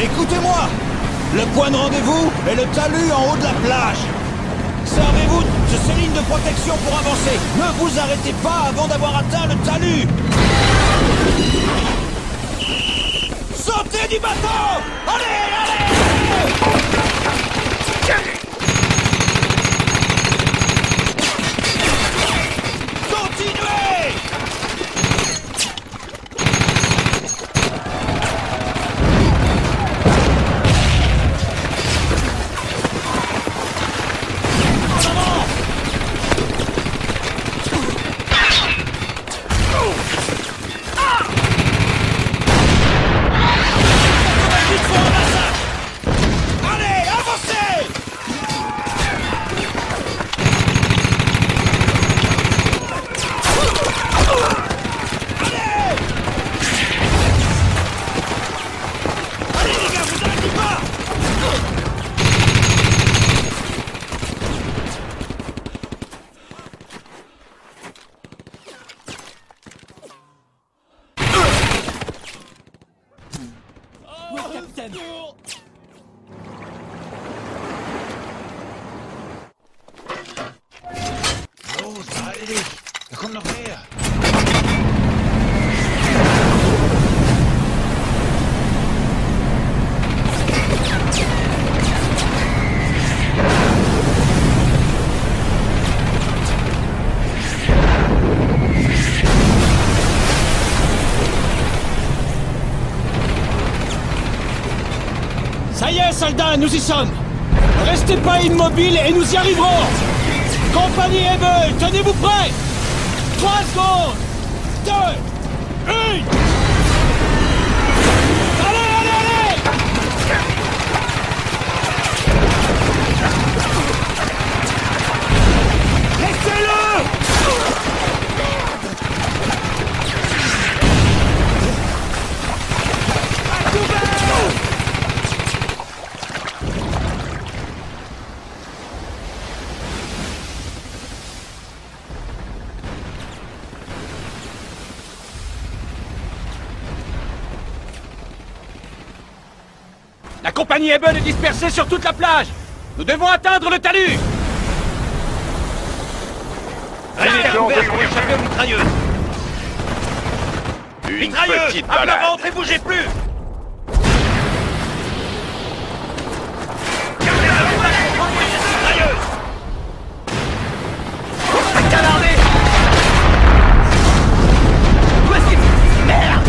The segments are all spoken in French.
Écoutez-moi! Le point de rendez-vous est le talus en haut de la plage. Servez-vous de ces lignes de protection pour avancer. Ne vous arrêtez pas avant d'avoir atteint le talus. Sautez du bateau! Allez, allez! Continuez! Ça y est, soldats, nous y sommes. Ne restez pas immobiles et nous y arriverons. Compagnie Able, tenez-vous prêts. 3 secondes. 2, 1. Allez, allez, allez. Laissez-le. À couvert. La compagnie Eben est dispersée sur toute la plage. Nous devons atteindre le talus. Allez, couvert pour échapper aux mitrailleuses. Mitrailleuses, à plat ventre et bougez plus. Gardez la place pour protéger ces mitrailleuses. Canardé. Où est-ce qu'il... Merde.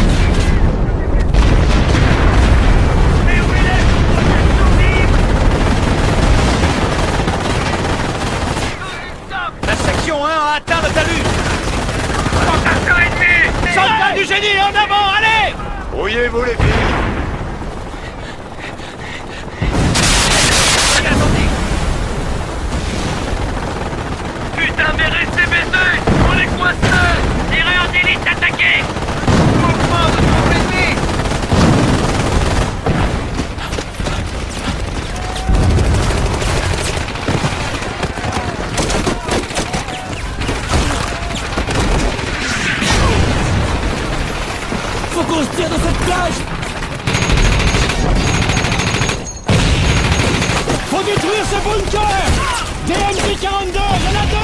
La section 1 a atteint le talus. Soldats du génie, en avant, allez. Brouillez-vous les filles. Putain, mais restez baiseux. On est coinceux. Tirez en élite, attaquez. Mouvement de ton ennemi. Faut qu'on se tire de cette plage. Faut détruire ce bunker. Des MJ-42, il y en a 2.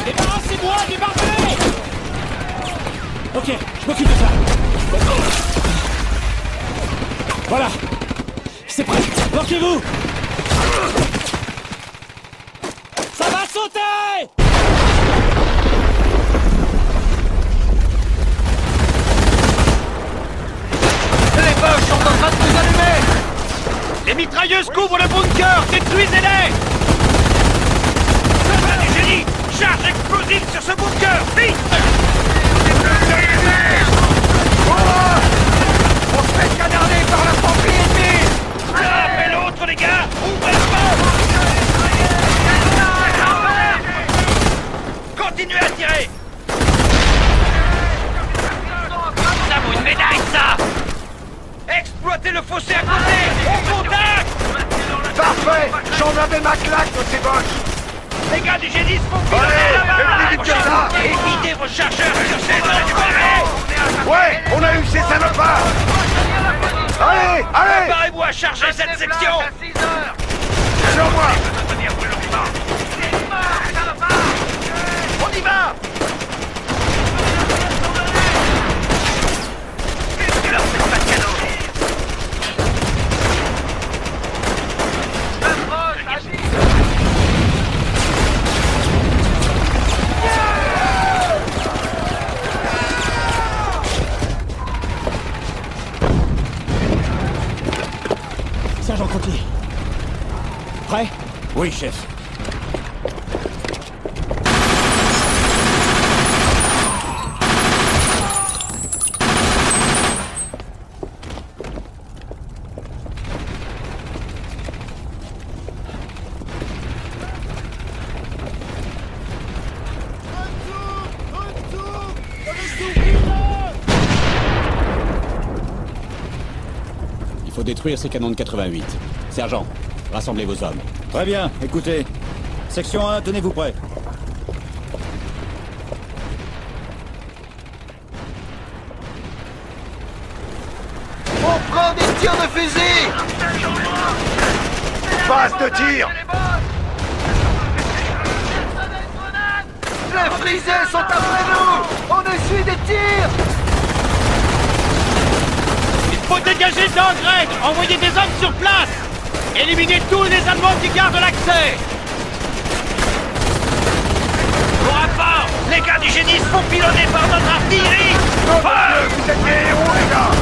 Débarrassez-moi des barbelés. Ok, je m'occupe de ça. Voilà. C'est prêt. Bloquez-vous. Ça va sauter. Les boches sont en train de nous allumer. Les mitrailleuses couvrent le bunker. Détruisez-les. Soldats du génie, charge explosive sur ce bunker. Vite. On se fait canarder par l'infanterie ennemie. L'un et l'autre, les gars. Ouvrez la porte. Continuez à tirer. Ça vaut une médaille, ça. Exploitez le fossé à côté. Au contact. Parfait. J'en avais ma claque de ces boches. Les gars du génie se font Allez, piloter là-bas. plus vite que ça. Évitez vos chargeurs sur ces zones. Ouais, on a eu Suivez ces salopards! Allez! Allez! Préparez-vous à charger cette section! Sur moi! On y va! Et leur faites pas de cadeau! Sergent Conti. Prêt? Oui, chef. Il faut détruire ces canons de 88. Sergent, rassemblez vos hommes. Très bien, écoutez. Section 1, tenez-vous prêts. On prend des tirs de fusil! Passe de tir! Les frisés sont après nous! On essuie des tirs! Il faut dégager d'engrais! Envoyez des hommes sur place! Éliminez tous les Allemands qui gardent l'accès! Pour rapport, les gars du génie se font pilonner par notre artillerie! Vous êtes des héros, les gars!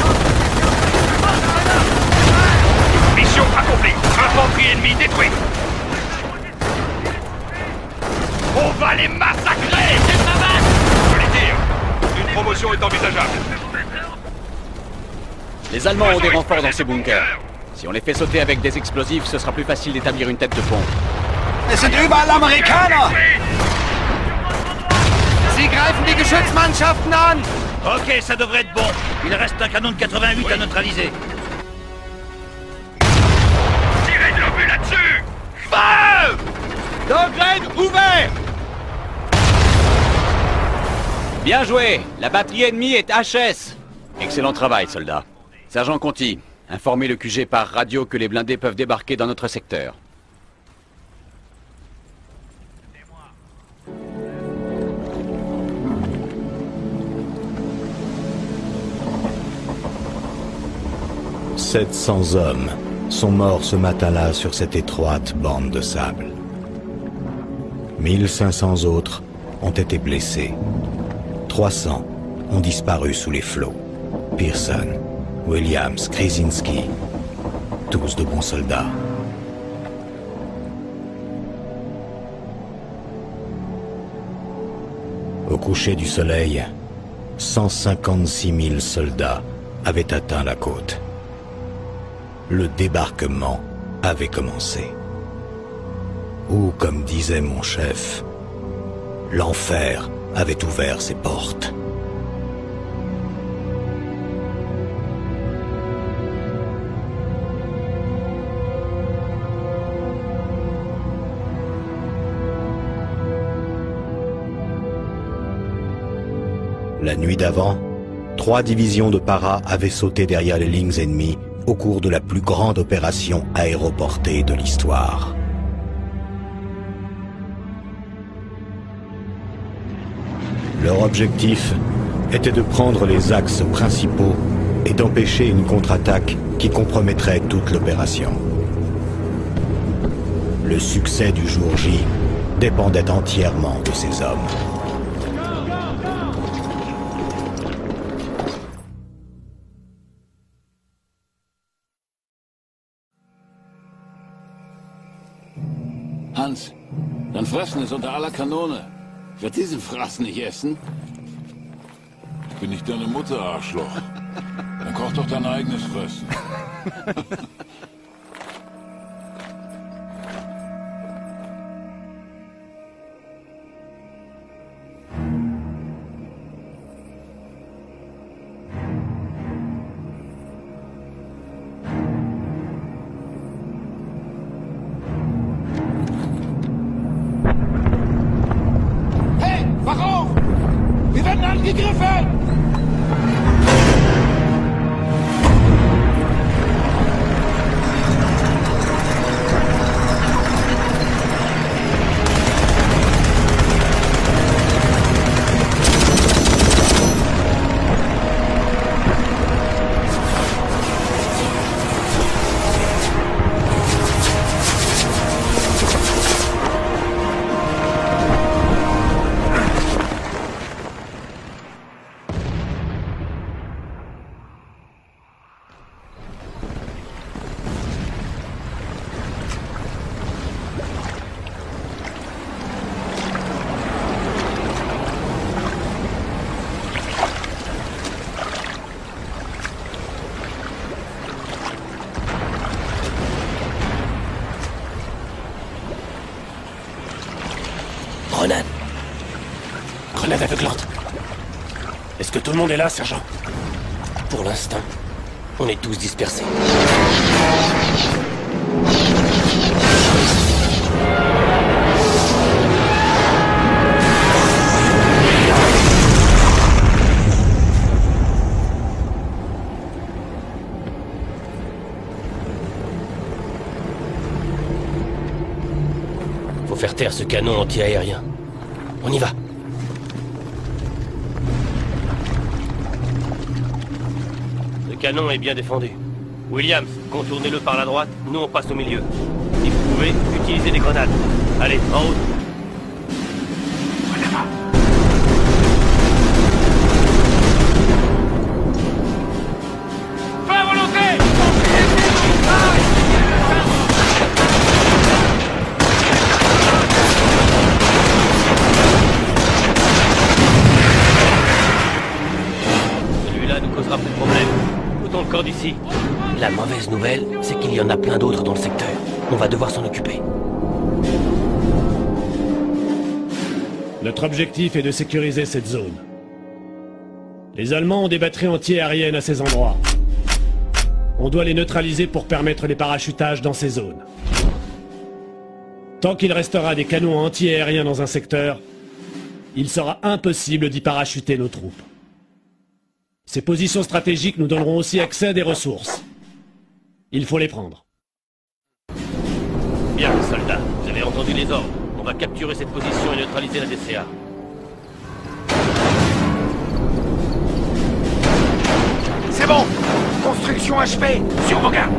Mission accomplie! Infanterie ennemie détruite! On va les massacrer! C'est pas mal! Je les dire, une promotion est envisageable. Les Allemands ont des renforts dans ces bunkers. Si on les fait sauter avec des explosifs, ce sera plus facile d'établir une tête de pont. Es sind überall Amerikaner! Sie greifen die Geschützmannschaften an! Ok, ça devrait être bon. Il reste un canon de 88 à neutraliser. Tirez de l'obus là-dessus! Feu! D'engrais ouvert! Bien joué! La batterie ennemie est HS! Excellent travail, soldats. Sergent Conti, informez le QG par radio que les blindés peuvent débarquer dans notre secteur. « 700 hommes sont morts ce matin-là sur cette étroite bande de sable. 1500 autres ont été blessés. 300 ont disparu sous les flots. Pearson, Williams, Krzyzinski, tous de bons soldats. Au coucher du soleil, 156 000 soldats avaient atteint la côte. Le débarquement avait commencé. Ou, comme disait mon chef, l'enfer avait ouvert ses portes. La nuit d'avant, 3 divisions de para avaient sauté derrière les lignes ennemies au cours de la plus grande opération aéroportée de l'histoire. Leur objectif était de prendre les axes principaux et d'empêcher une contre-attaque qui compromettrait toute l'opération. Le succès du jour J dépendait entièrement de ces hommes. Hans, dein Fressen ist unter aller Kanone. Ich werde diesen Fraß nicht essen. Bin ich deine Mutter, Arschloch? Dann koch doch dein eigenes Fressen. Wach auf! Wir werden angegriffen! Est-ce que tout le monde est là, sergent? Pour l'instant, on est tous dispersés. Faut faire taire ce canon anti-aérien. On y va. Le canon est bien défendu. Williams, contournez-le par la droite, nous on passe au milieu. Si vous pouvez, utilisez des grenades. Allez, en route. Feu à volonté! Celui-là nous causera plus de problèmes. Foutons le corps d'ici. La mauvaise nouvelle, c'est qu'il y en a plein d'autres dans le secteur. On va devoir s'en occuper. Notre objectif est de sécuriser cette zone. Les Allemands ont des batteries anti-aériennes à ces endroits. On doit les neutraliser pour permettre les parachutages dans ces zones. Tant qu'il restera des canons anti-aériens dans un secteur, il sera impossible d'y parachuter nos troupes. Ces positions stratégiques nous donneront aussi accès à des ressources. Il faut les prendre. Bien, soldats, vous avez entendu les ordres. On va capturer cette position et neutraliser la DCA. C'est bon! Construction achevée! Sur vos gardes!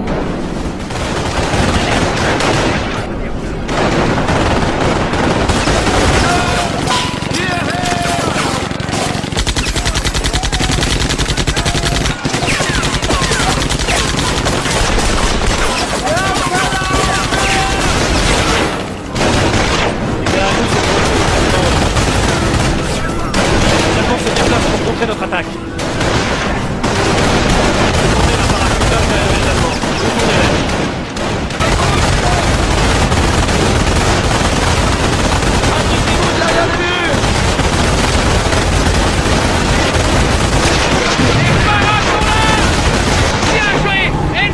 Notre attaque.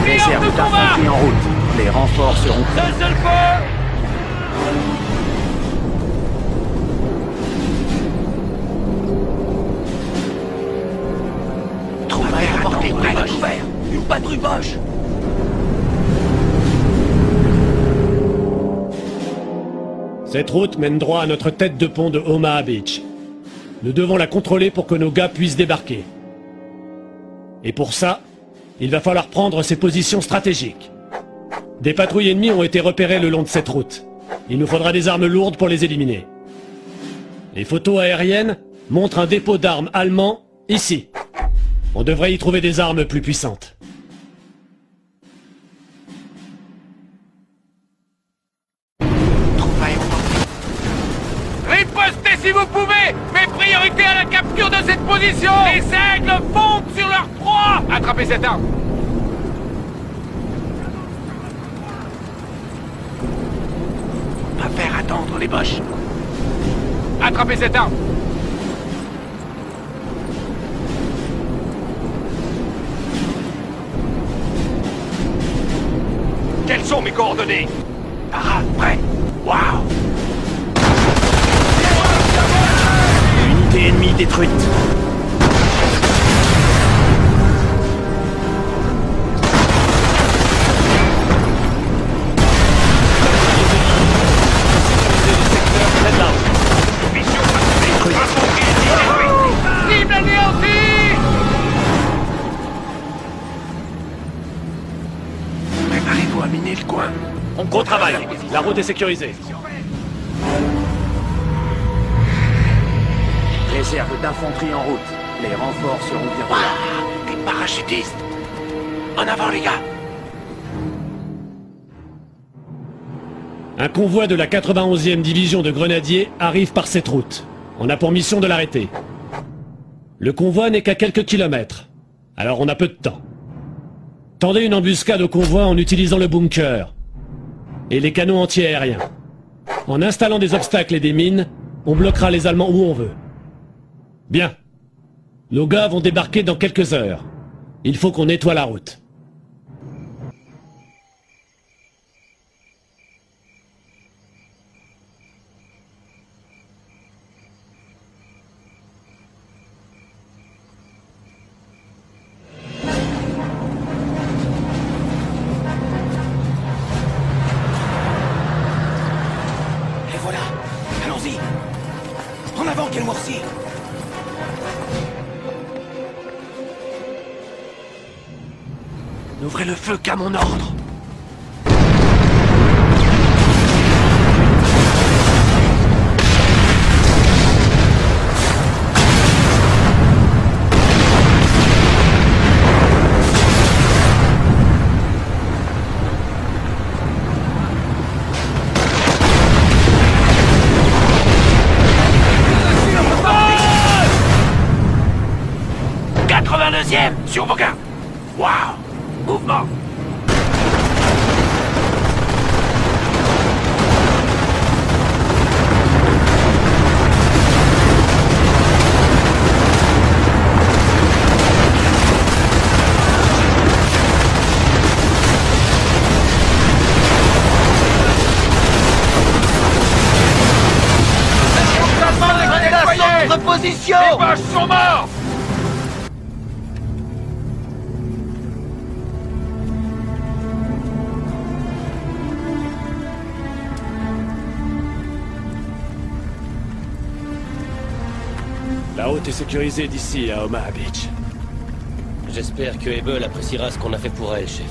Réserve d'infanterie en route. Les renforts seront... Seul feu! Une patrouille Boche! Cette route mène droit à notre tête de pont de Omaha Beach. Nous devons la contrôler pour que nos gars puissent débarquer. Et pour ça, il va falloir prendre ces positions stratégiques. Des patrouilles ennemies ont été repérées le long de cette route. Il nous faudra des armes lourdes pour les éliminer. Les photos aériennes montrent un dépôt d'armes allemand ici. On devrait y trouver des armes plus puissantes. Ripostez si vous pouvez, mais priorité à la capture de cette position. Les aigles fondent sur leur proie. Attrapez cette arme. Pas faire attendre les Boches. Attrapez cette arme. Quelles sont mes coordonnées? Parade, prêt. Waouh! Unité ennemie détruite. Cible anéantie. Préparez-vous à miner le coin. Gros travail. La route est sécurisée. Réserve d'infanterie en route. Les renforts seront bientôt là. Des parachutistes. En avant, les gars. Un convoi de la 91e division de grenadiers arrive par cette route. On a pour mission de l'arrêter. Le convoi n'est qu'à quelques kilomètres. Alors on a peu de temps. Tendez une embuscade au convoi en utilisant le bunker et les canons anti-aériens. En installant des obstacles et des mines, on bloquera les Allemands où on veut. Bien. Nos gars vont débarquer dans quelques heures. Il faut qu'on nettoie la route. Et voilà. Allons-y. En avant, Kenworthy. N'ouvrez le feu qu'à mon ordre. Sur vos gardes. Waouh. Mouvement. Position. Les vaches sont morts. La route est sécurisée d'ici à Omaha Beach. J'espère que Able appréciera ce qu'on a fait pour elle, chef.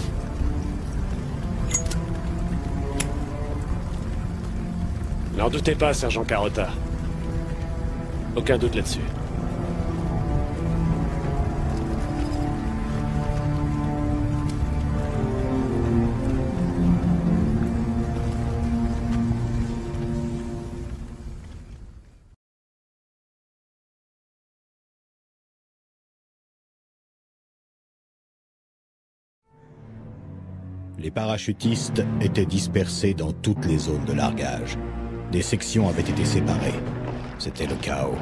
N'en doutez pas, Sergent Carota. Aucun doute là-dessus. Les parachutistes étaient dispersés dans toutes les zones de largage. Des sections avaient été séparées. C'était le chaos.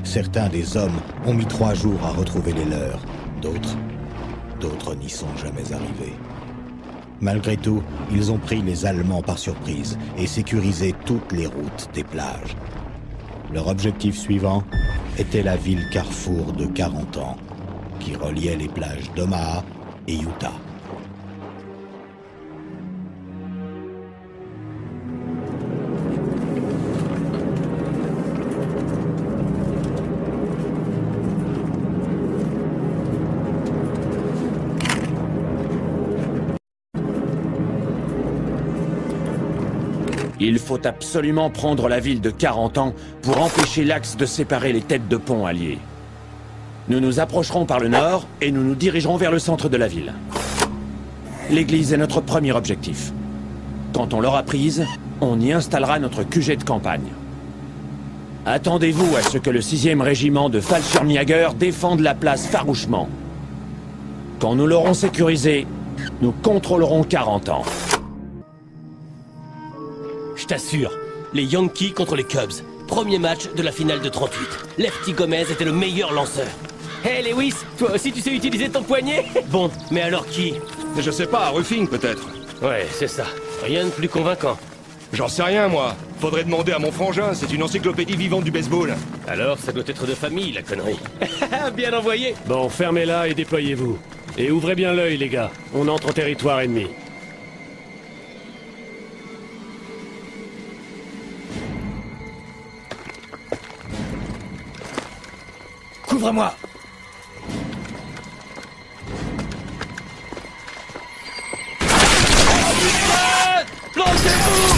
Certains des hommes ont mis 3 jours à retrouver les leurs. D'autres n'y sont jamais arrivés. Malgré tout, ils ont pris les Allemands par surprise et sécurisé toutes les routes des plages. Leur objectif suivant était la ville carrefour de 40 ans, qui reliait les plages d'Omaha et Utah. Il faut absolument prendre la ville de 40 ans pour empêcher l'axe de séparer les têtes de pont alliées. Nous nous approcherons par le nord et nous nous dirigerons vers le centre de la ville. L'église est notre premier objectif. Quand on l'aura prise, on y installera notre QG de campagne. Attendez-vous à ce que le 6e régiment de Fallschirmjäger défende la place farouchement. Quand nous l'aurons sécurisée, nous contrôlerons 40 ans. Je t'assure, les Yankees contre les Cubs. Premier match de la finale de 38. Lefty Gomez était le meilleur lanceur. Hey Lewis, toi aussi tu sais utiliser ton poignet? Bon, mais alors qui? Je sais pas, Ruffing peut-être. Ouais, c'est ça. Rien de plus convaincant. J'en sais rien, moi. Faudrait demander à mon frangin, c'est une encyclopédie vivante du baseball. Alors, ça doit être de famille, la connerie. Bien envoyé. Bon, fermez-la et déployez-vous. Et ouvrez bien l'œil, les gars. On entre en territoire ennemi. Couvre-moi. Lancez-vous!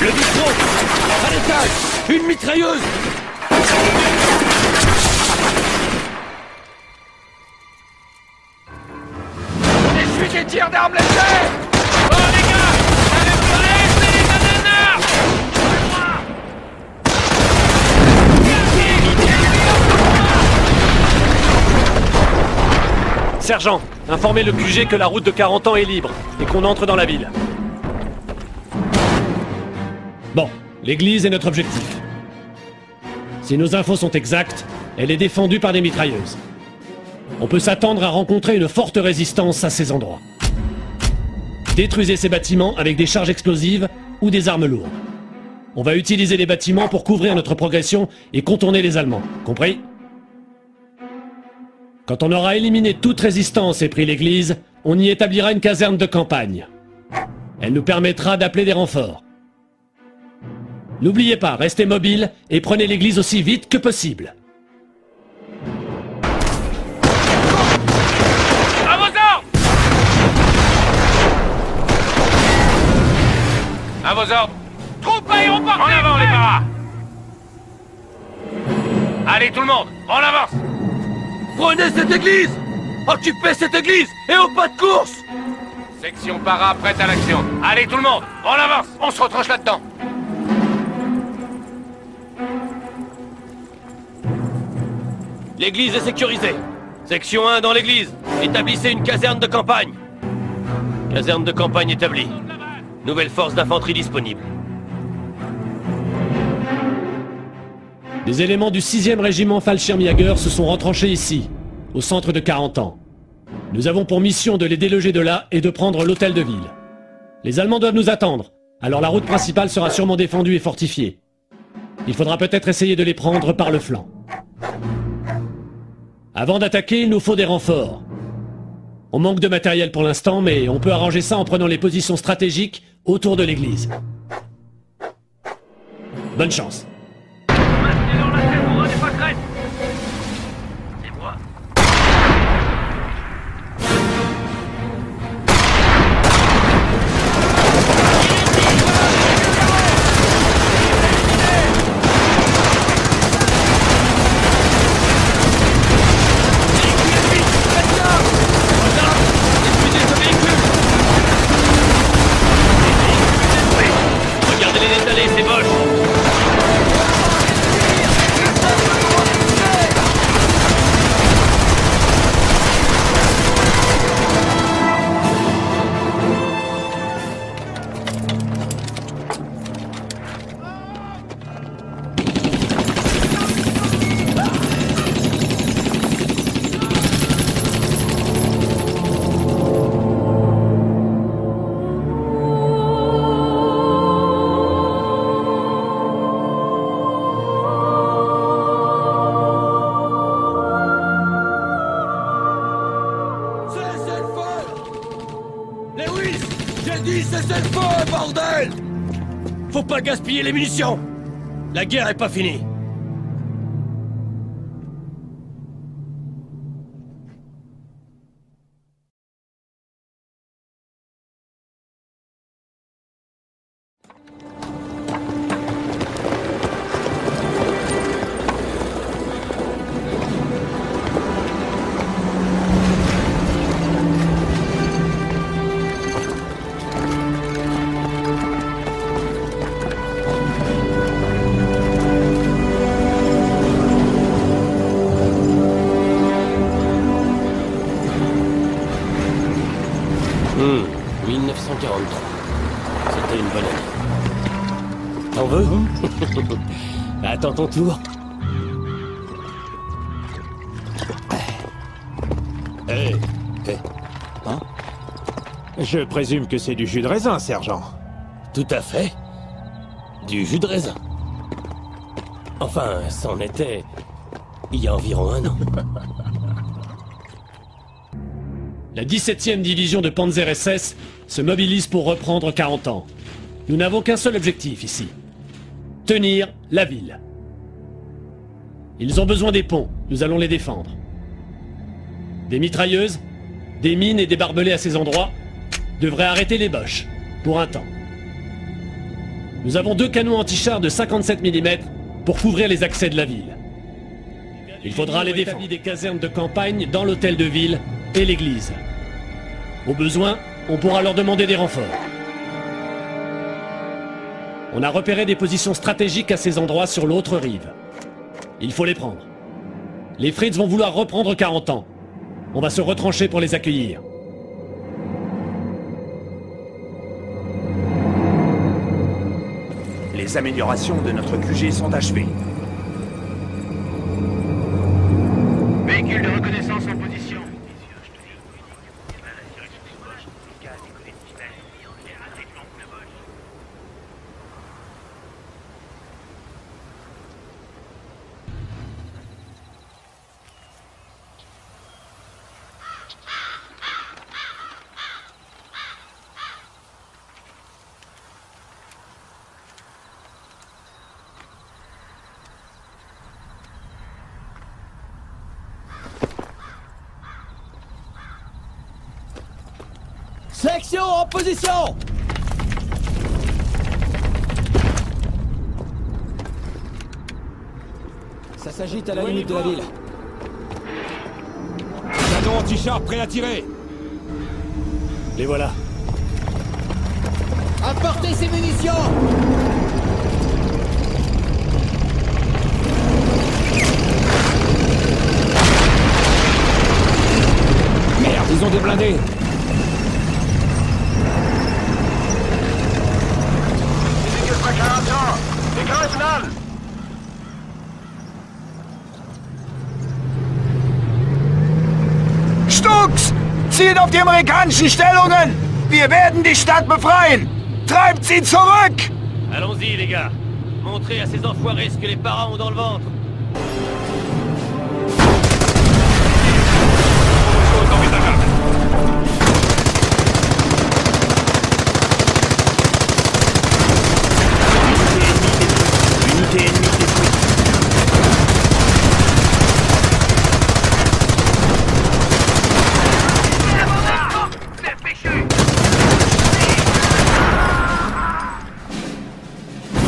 Le micro! À l'étage! Une mitrailleuse! On essuie des tirs d'armes légères. Oh les gars! Allez vous laisser les ananas! Sergent, informez le QG que la route de 40 ans est libre et qu'on entre dans la ville. Bon, l'église est notre objectif. Si nos infos sont exactes, elle est défendue par des mitrailleuses. On peut s'attendre à rencontrer une forte résistance à ces endroits. Détruisez ces bâtiments avec des charges explosives ou des armes lourdes. On va utiliser les bâtiments pour couvrir notre progression et contourner les Allemands. Compris? Quand on aura éliminé toute résistance et pris l'église, on y établira une caserne de campagne. Elle nous permettra d'appeler des renforts. N'oubliez pas, restez mobiles et prenez l'église aussi vite que possible. À vos ordres! À vos ordres! Troupes aéroportées! En avant, les paras! Allez, tout le monde, en avance! Prenez cette église! Occupez cette église et au pas de course! Section para prête à l'action. Allez, tout le monde, en avance! On se retranche là-dedans! L'église est sécurisée. Section 1 dans l'église. Établissez une caserne de campagne. Caserne de campagne établie. Nouvelle force d'infanterie disponible. Des éléments du 6e régiment Fallschirmjäger se sont retranchés ici, au centre de 40 ans. Nous avons pour mission de les déloger de là et de prendre l'hôtel de ville. Les Allemands doivent nous attendre, alors la route principale sera sûrement défendue et fortifiée. Il faudra peut-être essayer de les prendre par le flanc. Avant d'attaquer, il nous faut des renforts. On manque de matériel pour l'instant, mais on peut arranger ça en prenant les positions stratégiques autour de l'église. Bonne chance. Maintenez dans la tête, on n'est pas crête! C'est moi. Regardez les étalés, c'est moche. Cessez le feu! Lewis! J'ai dit cessez le feu, bordel! Faut pas gaspiller les munitions. La guerre est pas finie. Hmm, 1943. C'était une bonne année. T'en veux? Attends ton tour. Hé, hein? Je présume que c'est du jus de raisin, sergent. Tout à fait. Du jus de raisin. Enfin, c'en était... il y a environ un an. La 17e division de Panzer SS se mobilise pour reprendre 40 ans. Nous n'avons qu'un seul objectif ici. Tenir la ville. Ils ont besoin des ponts, nous allons les défendre. Des mitrailleuses, des mines et des barbelés à ces endroits devraient arrêter les Boches, pour un temps. Nous avons 2 canons anti-chars de 57 mm pour couvrir les accès de la ville. Il faudra les défendre. Des casernes de campagne dans l'hôtel de ville et l'église. Au besoin, on pourra leur demander des renforts. On a repéré des positions stratégiques à ces endroits sur l'autre rive. Il faut les prendre. Les Fritz vont vouloir reprendre 40 ans. On va se retrancher pour les accueillir. Les améliorations de notre QG sont achevées. Section en position! Ça s'agite à la limite de la ville. Canon anti-char prêt à tirer. Les voilà. Apportez ces munitions! Merde, ils ont des blindés. Stux! Zielt auf die amerikanischen Stellungen! Wir werden die Stadt befreien! Treibt sie zurück! Allons-y, les gars. Montrez à ces enfoirés ce que les parents ont dans le ventre. Unité ennemie détruite.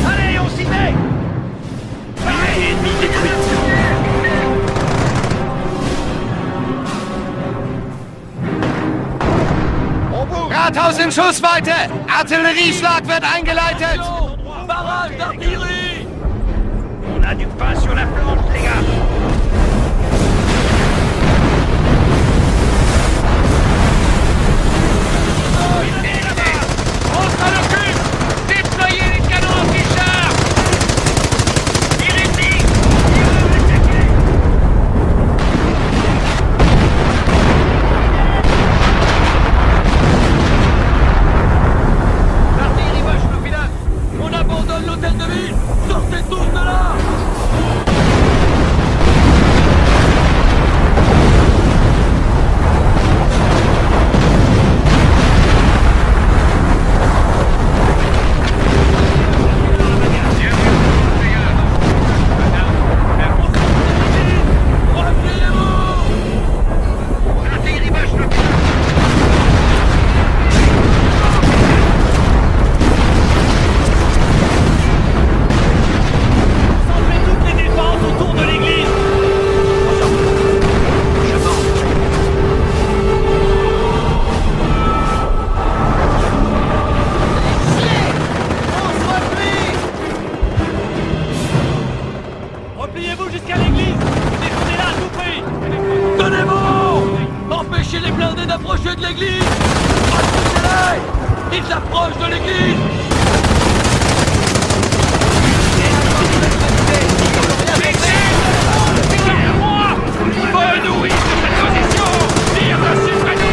Allez, on s'y met! Unité ennemie détruite. Rathaus in Schussweite! Artillerieschlag wird eingeleitet! Barrage d'artillerie! On a du pain sur la planche, les gars! On s'en occupe! Déployez les canons anti-chars! Tirez-y! L'artillerie vache le village! On abandonne l'hôtel de ville! Sortez tous de là! L'artillerie vache le Concentrez toutes les défenses autour de l'église! Repliez-vous jusqu'à l'église! Défendez-la à tout prix! Tenez-vous! Empêchez les blindés d'approcher de l'église! Repoussez-les! Ils approchent de l'église! Renouille sur cette position! Tire dessus, Freddy!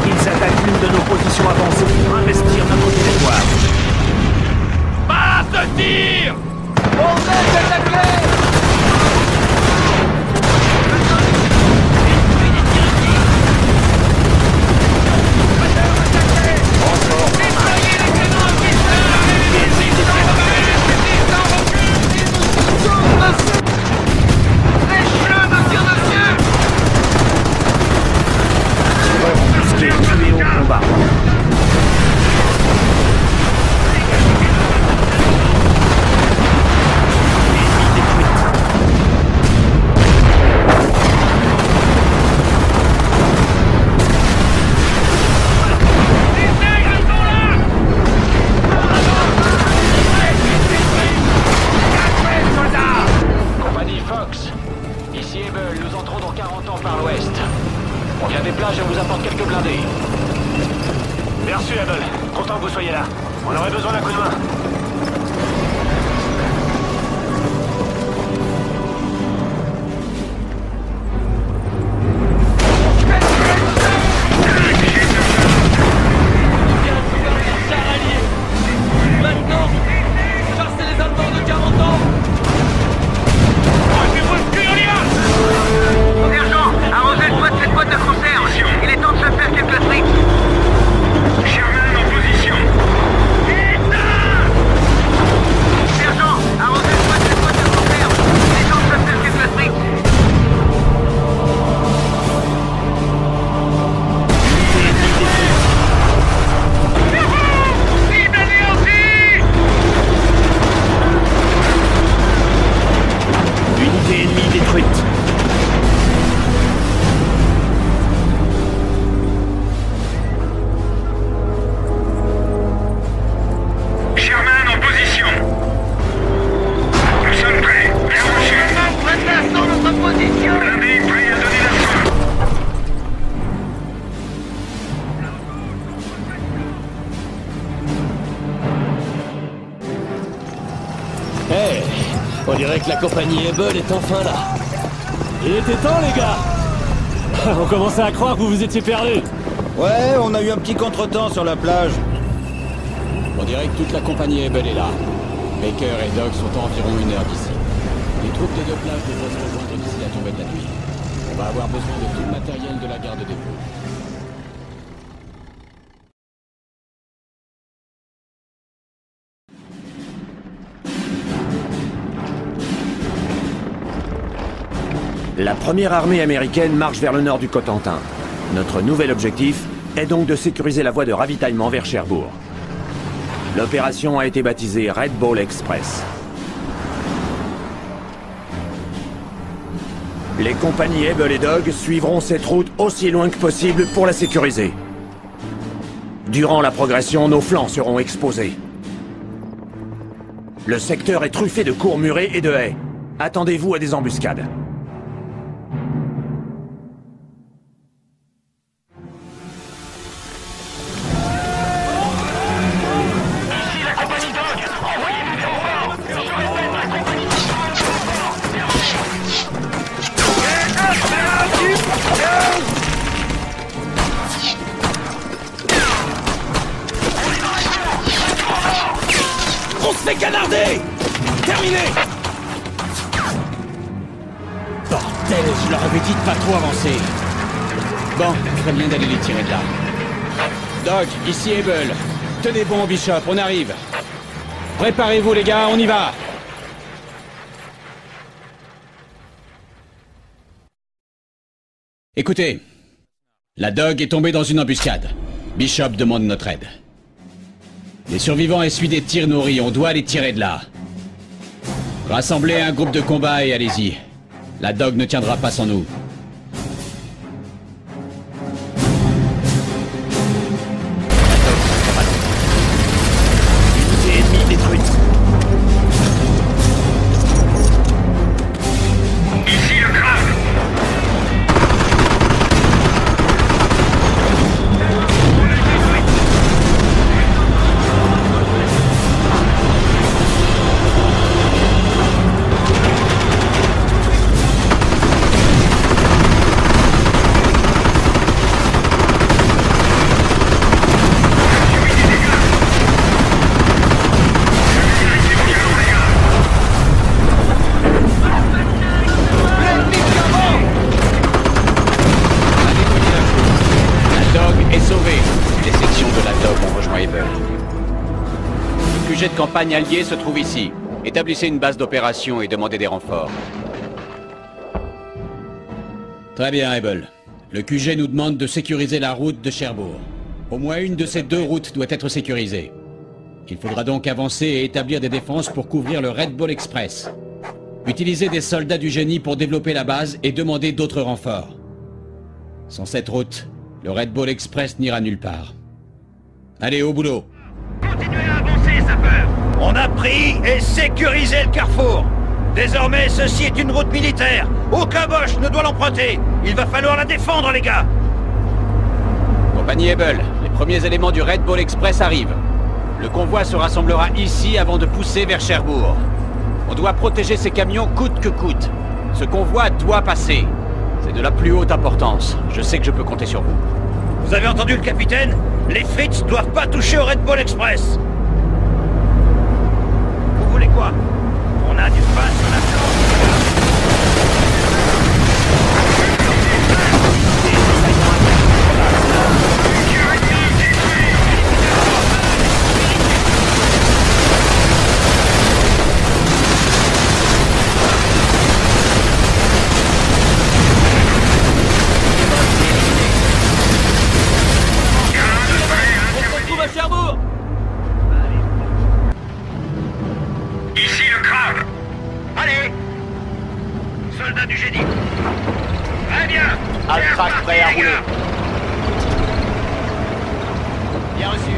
Ils attaquent l'une de nos positions avancées pour investir notre territoire. Passe de tir! Déployez les canons anti-chars! Lâchez-le, monsieur! Tireurs embusqués, tués au combat. Compagnie Fox, ici Ebel, nous entrons dans 40 ans par l'ouest. On vient des plages et on vous apporte quelques blindés. Bien reçu Ebel, content que vous soyez là. On aurait besoin d'un coup de main. Maintenant, chassez les Allemands de 40 ans! Urgent! Arrosez le toit de cette boîte de Hey, on dirait que la compagnie Able est enfin là. Il était temps, les gars. On commençait à croire que vous vous étiez perdus. Ouais, on a eu un petit contretemps sur la plage. On dirait que toute la compagnie Able est là. Baker et Doug sont à environ 1 heure d'ici. Les troupes des deux plages devraient se rejoindre d'ici la tombée de la nuit. On va avoir besoin de tout le matériel de la garde des eaux. La première armée américaine marche vers le nord du Cotentin. Notre nouvel objectif est donc de sécuriser la voie de ravitaillement vers Cherbourg. L'opération a été baptisée Red Ball Express. Les compagnies Able et Doug suivront cette route aussi loin que possible pour la sécuriser. Durant la progression, nos flancs seront exposés. Le secteur est truffé de cours murés et de haies. Attendez-vous à des embuscades. On se fait canarder! Terminé! Bordel, je leur avais dit de pas trop avancer. Bon, je ferais bien d'aller les tirer de là. Doc, ici Able. Tenez bon, Bishop, on arrive. Préparez-vous les gars, on y va! Écoutez, la Doug est tombée dans une embuscade. Bishop demande notre aide. Les survivants essuient des tirs nourris, on doit les tirer de là. Rassemblez un groupe de combat et allez-y. La Doug ne tiendra pas sans nous. Unité ennemie détruite. Ici le crabe. Le QG de campagne allié se trouve ici. Établissez une base d'opération et demandez des renforts. Très bien, Able. Le QG nous demande de sécuriser la route de Cherbourg. Au moins une de ces deux routes doit être sécurisée. Il faudra donc avancer et établir des défenses pour couvrir le Red Ball Express. Utilisez des soldats du génie pour développer la base et demander d'autres renforts. Sans cette route, le Red Ball Express n'ira nulle part. Allez, au boulot. Continuez à avancer, sapeurs. On a pris et sécurisé le carrefour. Désormais, ceci est une route militaire. Aucun Boche ne doit l'emprunter. Il va falloir la défendre, les gars. Compagnie Able, les premiers éléments du Red Ball Express arrivent. Le convoi se rassemblera ici avant de pousser vers Cherbourg. On doit protéger ces camions coûte que coûte. Ce convoi doit passer. C'est de la plus haute importance. Je sais que je peux compter sur vous. Vous avez entendu le capitaine? Les Fritz doivent pas toucher au Red Ball Express. Vous voulez quoi? On a du pain sur la planche. Ici le crabe. Allez. Soldats du génie. Très bien. Altrac prêt à rouler. Bien reçu.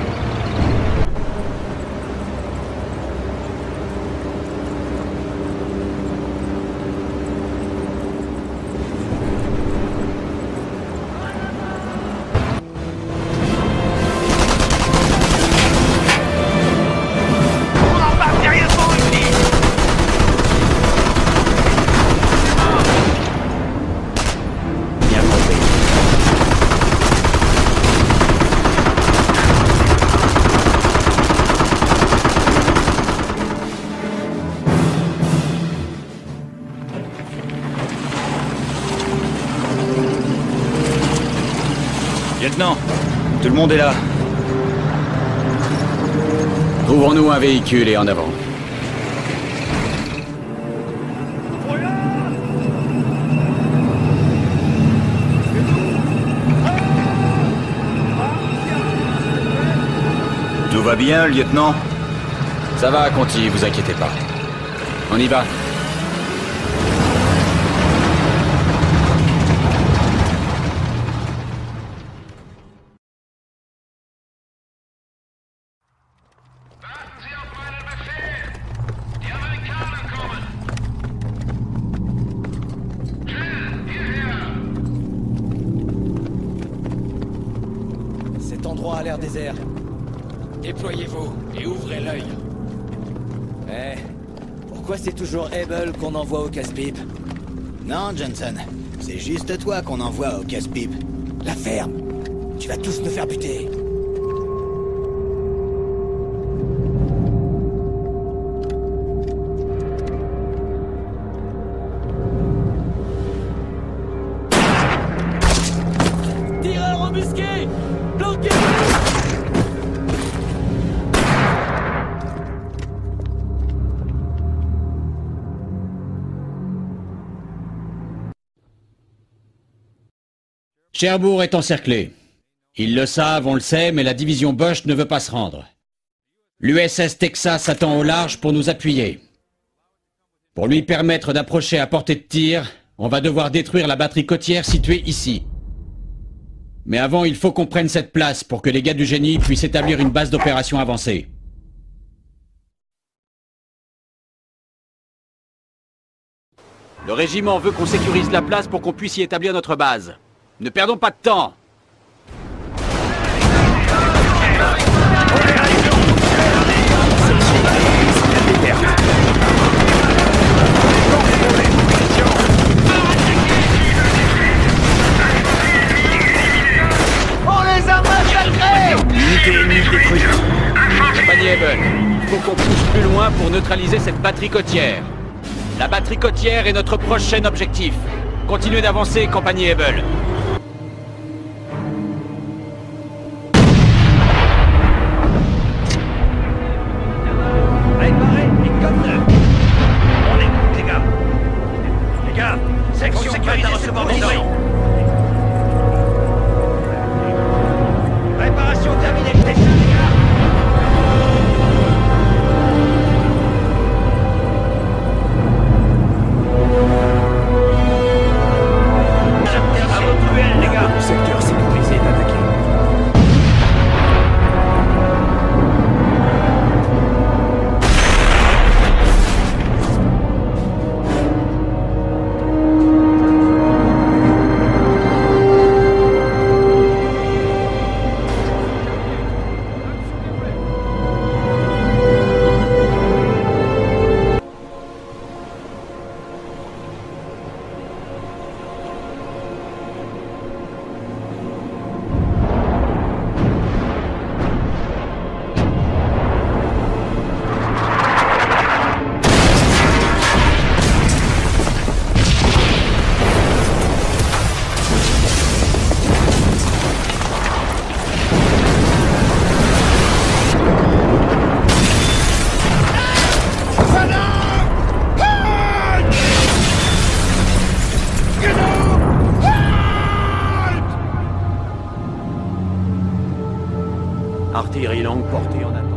On embarque sérieusement ici. lieutenant. Tout le monde est là. Trouvons-nous un véhicule et en avant. Tout va bien, lieutenant? Ça va, Conti, vous inquiétez pas. On y va. Cet endroit a l'air désert. Déployez-vous et ouvrez l'œil. Eh, pourquoi c'est toujours Able qu'on envoie au casse-pipe? Non, Johnson. C'est juste toi qu'on envoie au casse-pipe. La ferme. Tu vas tous nous faire buter. Tireur embusqué! Bloquez! Cherbourg est encerclé. Ils le savent, on le sait, mais la division Bosch ne veut pas se rendre. L'USS Texas attend au large pour nous appuyer. Pour lui permettre d'approcher à portée de tir, on va devoir détruire la batterie côtière située ici. Mais avant, il faut qu'on prenne cette place pour que les gars du génie puissent établir une base d'opération avancée. Le régiment veut qu'on sécurise la place pour qu'on puisse y établir notre base. Ne perdons pas de temps. On les a massacrés! Unité ennemie détruite. Compagnie Able, il faut qu'on pousse plus loin pour neutraliser cette batterie côtière. La batterie côtière est notre prochain objectif. Continuez d'avancer, compagnie Able. Réparez, hélicoptère! On écoute, les gars! Les gars, section prête à recevoir des ordres! Réparation terminée, c'est ça, les gars! À votre duel, les gars! Le secteur sécurisé est attaqué. Artillerie longue portée en attente.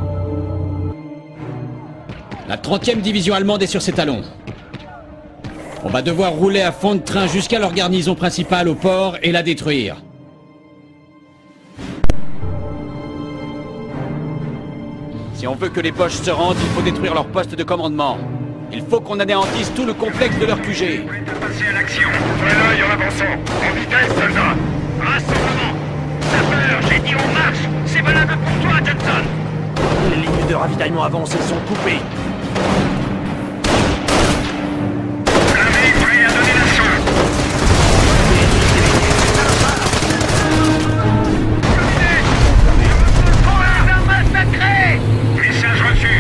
La 30e division allemande est sur ses talons. On va devoir rouler à fond de train jusqu'à leur garnison principale au port et la détruire. Si on veut que les Boches se rendent, il faut détruire leur poste de commandement. Il faut qu'on anéantisse tout le complexe de leur QG. Passer à l'action. Ouvrez l'œil en avançant. En vitesse, soldats. Rassemblement. Sapeur, j'ai dit on marche. C'est valable pour toi, Johnson. Les lignes de ravitaillement avancées sont coupées. L'armée prêt à donner l'assaut. On les a massacrés. Message reçu.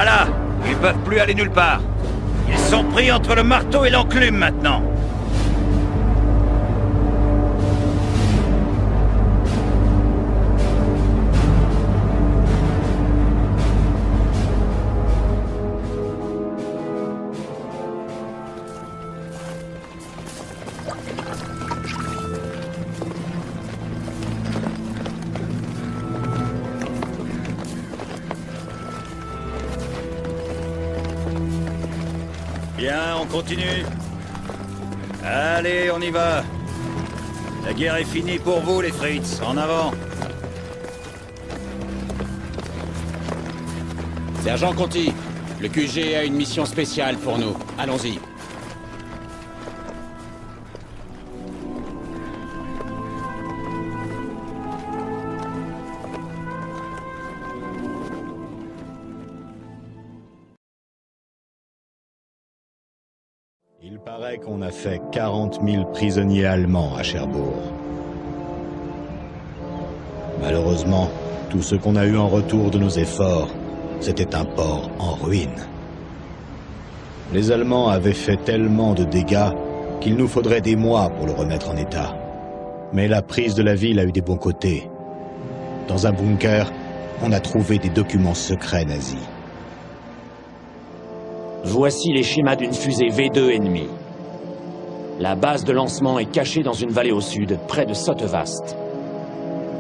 Voilà, ils peuvent plus aller nulle part. Ils sont pris entre le marteau et l'enclume maintenant. Bien, on continue. Allez, on y va. La guerre est finie pour vous, les Fritz. En avant. Sergent Conti, le QG a une mission spéciale pour nous. Allons-y. Il paraît qu'on a fait 40 000 prisonniers allemands à Cherbourg. Malheureusement, tout ce qu'on a eu en retour de nos efforts, c'était un port en ruine. Les Allemands avaient fait tellement de dégâts qu'il nous faudrait des mois pour le remettre en état. Mais la prise de la ville a eu des bons côtés. Dans un bunker, on a trouvé des documents secrets nazis. Voici les schémas d'une fusée V2 ennemie. La base de lancement est cachée dans une vallée au sud, près de Sottevast.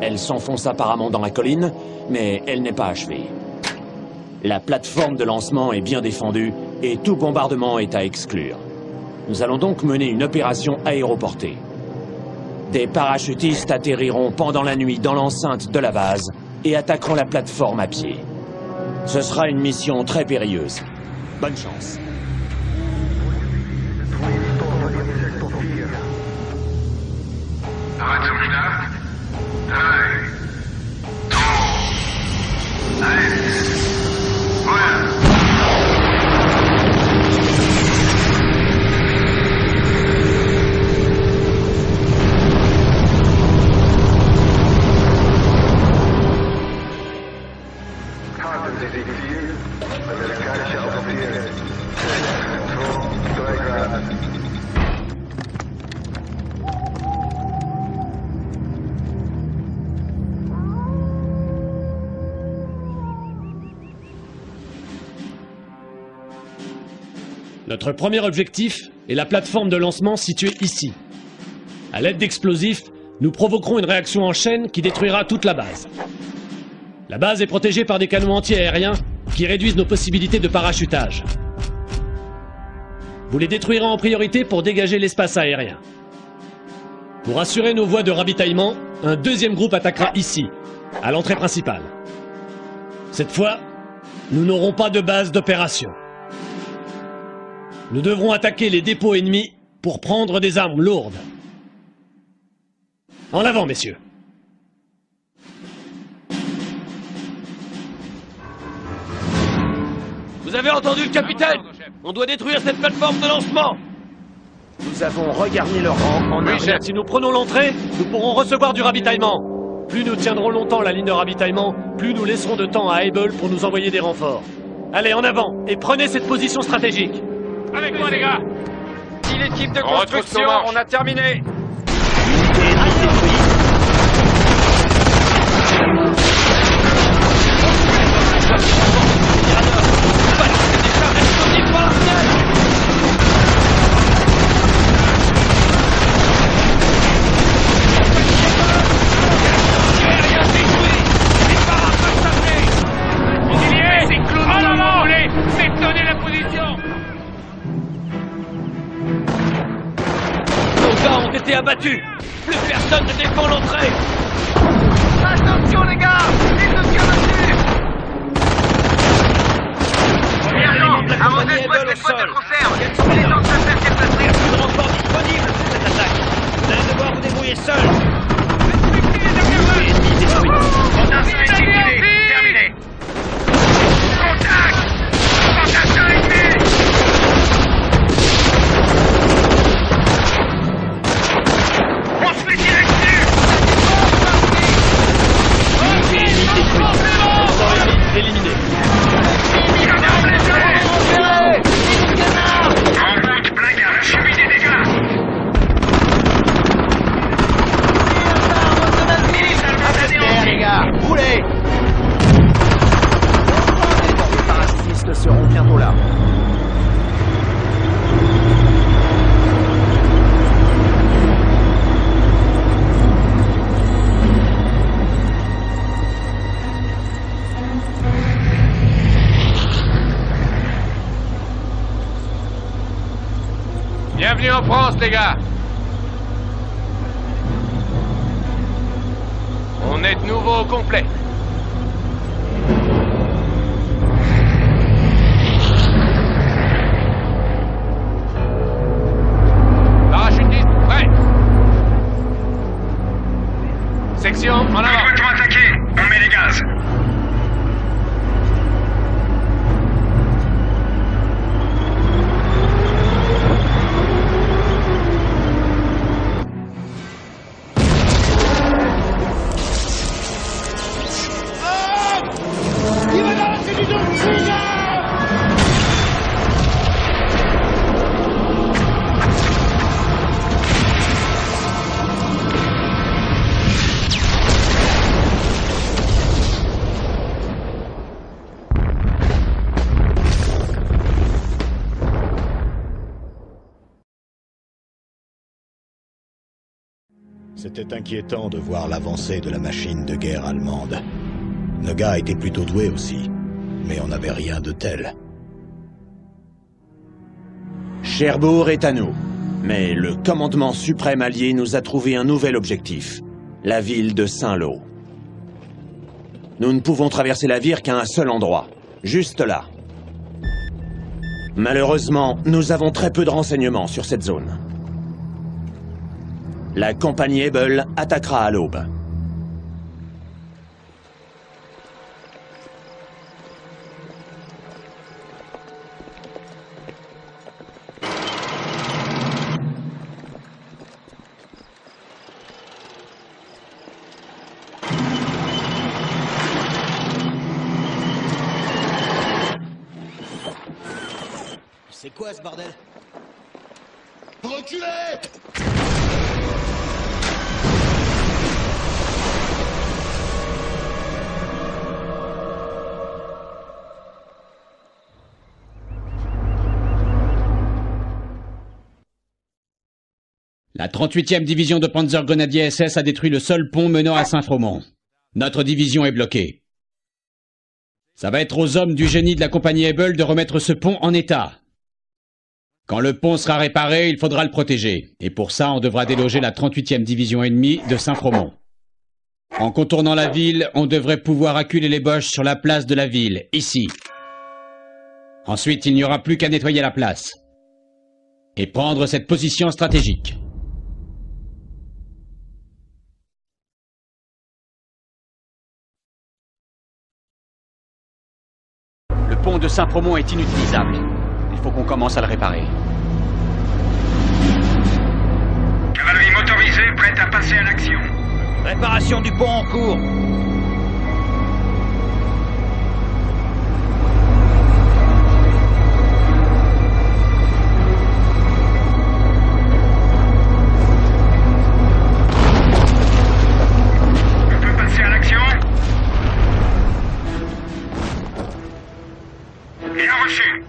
Elle s'enfonce apparemment dans la colline, mais elle n'est pas achevée. La plateforme de lancement est bien défendue et tout bombardement est à exclure. Nous allons donc mener une opération aéroportée. Des parachutistes atterriront pendant la nuit dans l'enceinte de la base et attaqueront la plateforme à pied. Ce sera une mission très périlleuse. Bonne chance. Notre premier objectif est la plateforme de lancement située ici. À l'aide d'explosifs, nous provoquerons une réaction en chaîne qui détruira toute la base. La base est protégée par des canons anti-aériens qui réduisent nos possibilités de parachutage. Vous les détruirez en priorité pour dégager l'espace aérien. Pour assurer nos voies de ravitaillement, un deuxième groupe attaquera ici, à l'entrée principale. Cette fois, nous n'aurons pas de base d'opération. Nous devrons attaquer les dépôts ennemis pour prendre des armes lourdes. En avant, messieurs. Vous avez entendu le capitaine? On doit détruire cette plateforme de lancement. Nous avons regagné le rang en arrière. Si nous prenons l'entrée, nous pourrons recevoir du ravitaillement. Plus nous tiendrons longtemps la ligne de ravitaillement, plus nous laisserons de temps à Able pour nous envoyer des renforts. Allez, en avant, et prenez cette position stratégique. Avec moi, les gars. Si l'équipe de construction, on a terminé. Abattu. Plus personne ne défend l'entrée. Attention les gars, les deux abattus. Avant d'être au sol. Il est temps de se faire déplacer. Plus de renforts disponibles pour cette attaque. Vous allez devoir vous débrouiller seul. Fantassin exécuté. Terminé. Contact. Fantassin ennemi. On se fait tirer dessus. Éliminé. les gars. On est de nouveau au complet. Parachutiste, prêt. Section, en avant. Complètement attaqué. On met les gaz. C'était inquiétant de voir l'avancée de la machine de guerre allemande. Nos gars étaient plutôt doués aussi, mais on n'avait rien de tel. Cherbourg est à nous, mais le commandement suprême allié nous a trouvé un nouvel objectif, la ville de Saint-Lô. Nous ne pouvons traverser la Vire qu'à un seul endroit, juste là. Malheureusement, nous avons très peu de renseignements sur cette zone. La compagnie Ebel attaquera à l'aube. C'est quoi ce bordel? Reculez! La 38e division de Panzergrenadier SS a détruit le seul pont menant à Saint-Fromont. Notre division est bloquée. Ça va être aux hommes du génie de la compagnie Ebel de remettre ce pont en état. Quand le pont sera réparé, il faudra le protéger. Et pour ça, on devra déloger la 38e division ennemie de Saint-Fromont. En contournant la ville, on devrait pouvoir acculer les Boches sur la place de la ville, ici. Ensuite, il n'y aura plus qu'à nettoyer la place. Et prendre cette position stratégique. Le pont de Saint-Fromont est inutilisable. Il faut qu'on commence à le réparer. Cavalerie motorisée prête à passer à l'action. Réparation du pont en cours. On peut passer à l'action. Bien reçu.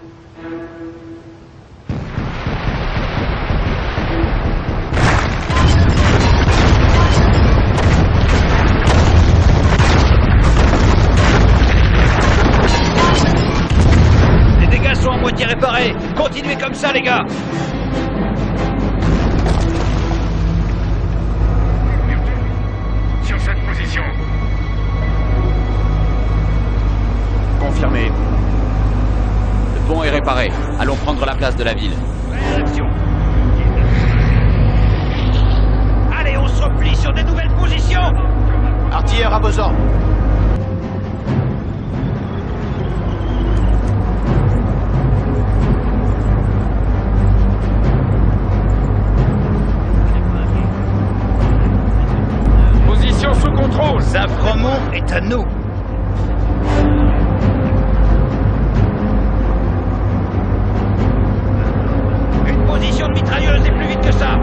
Les dégâts sont à moitié réparés. Continuez comme ça, les gars. Sur cette position. Confirmé. Le pont est réparé. Allons prendre la place de la ville. Réaction. Allez, on se replie sur des nouvelles positions. Artilleurs à vos ordres. Position sous contrôle. Saint-Fromont est à nous. Une position de mitrailleuse est plus vite que ça.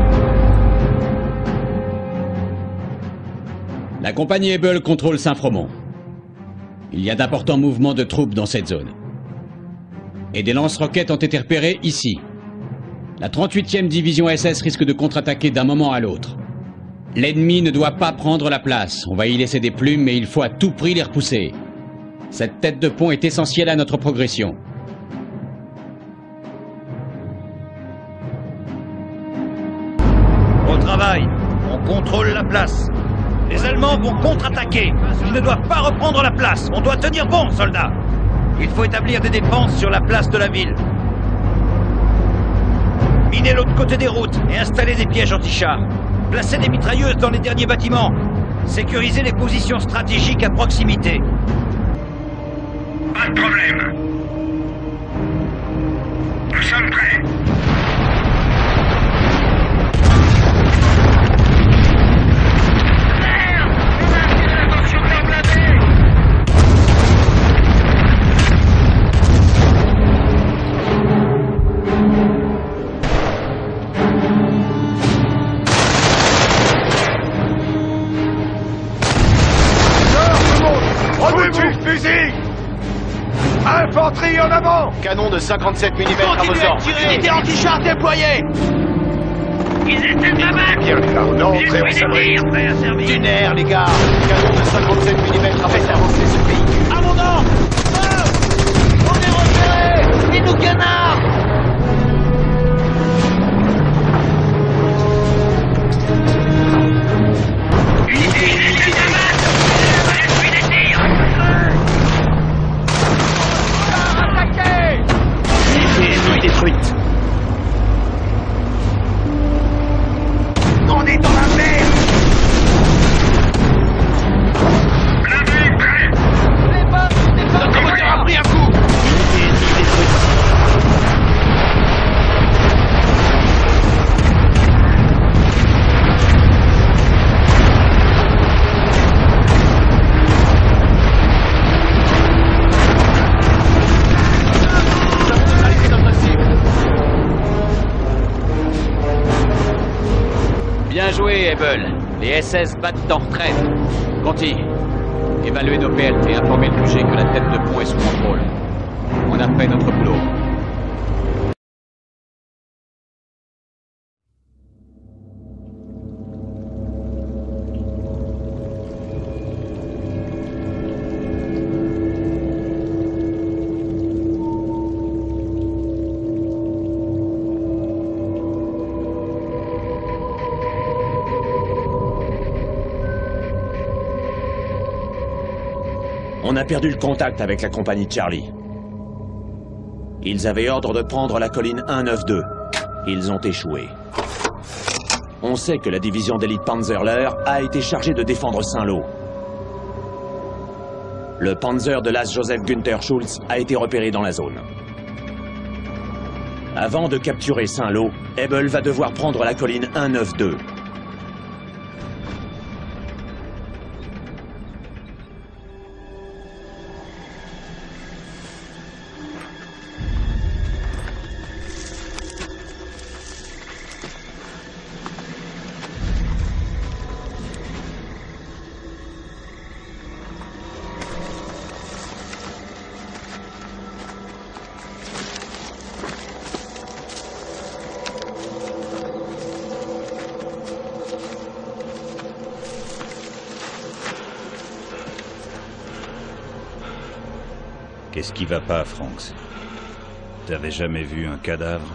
La compagnie Ebel contrôle Saint-Fromont. Il y a d'importants mouvements de troupes dans cette zone. Et des lance-roquettes ont été repérés ici. La 38e division SS risque de contre-attaquer d'un moment à l'autre. L'ennemi ne doit pas prendre la place. On va y laisser des plumes, mais il faut à tout prix les repousser. Cette tête de pont est essentielle à notre progression. contrôle la place. Les Allemands vont contre-attaquer. Ils ne doivent pas reprendre la place. On doit tenir bon, soldats. Il faut établir des défenses sur la place de la ville. Minez l'autre côté des routes et installez des pièges anti-chars. Placez des mitrailleuses dans les derniers bâtiments. Sécurisez les positions stratégiques à proximité. Pas de problème. Nous sommes prêts. Infanterie en avant! Canon de 57 mm à vos ordres. Unité anti-char déployée! Ils essaient de la battre! Bien, les gars, on entre et on s'abrite. Dunaire, les gars. Canon de 57 mm à faire avancer ce véhicule. À mon nom! On est repérés! Et nous canards! Unité de la battre! Suis des tirs! Unité détruite. On est dans la mer! Blindé, prêt! Notre moteur a pris un coup! Unité ennemie détruite. Bien joué, Ebel. Les SS battent en retraite. Conti, évaluez nos PLT et informez le QG que la tête de pont est sous contrôle. On a fait notre boulot. On a perdu le contact avec la compagnie Charlie. Ils avaient ordre de prendre la colline 192. Ils ont échoué. On sait que la division d'élite Panzerler a été chargée de défendre Saint-Lô. Le Panzer de l'as Joseph Günther Schulz a été repéré dans la zone. Avant de capturer Saint-Lô, Ebel va devoir prendre la colline 192. Qu'est-ce qui va pas, Franks? T'avais jamais vu un cadavre?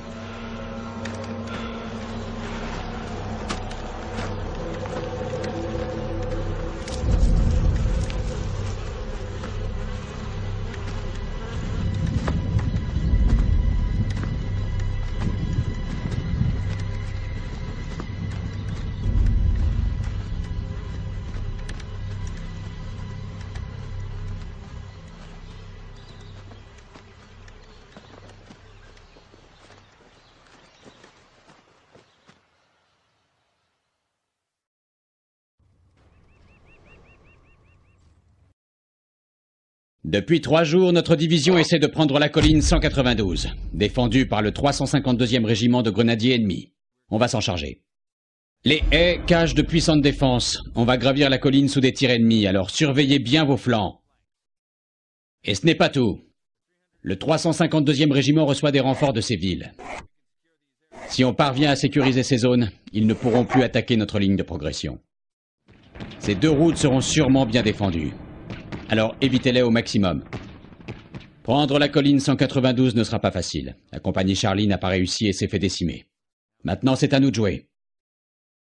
Depuis 3 jours, notre division essaie de prendre la colline 192, défendue par le 352e régiment de grenadiers ennemis. On va s'en charger. Les haies cachent de puissantes défenses. On va gravir la colline sous des tirs ennemis, alors surveillez bien vos flancs. Et ce n'est pas tout. Le 352e régiment reçoit des renforts de ces villes. Si on parvient à sécuriser ces zones, ils ne pourront plus attaquer notre ligne de progression. Ces 2 routes seront sûrement bien défendues. Alors évitez-les au maximum. Prendre la colline 192 ne sera pas facile. La compagnie Charlie n'a pas réussi et s'est fait décimer. Maintenant, c'est à nous de jouer.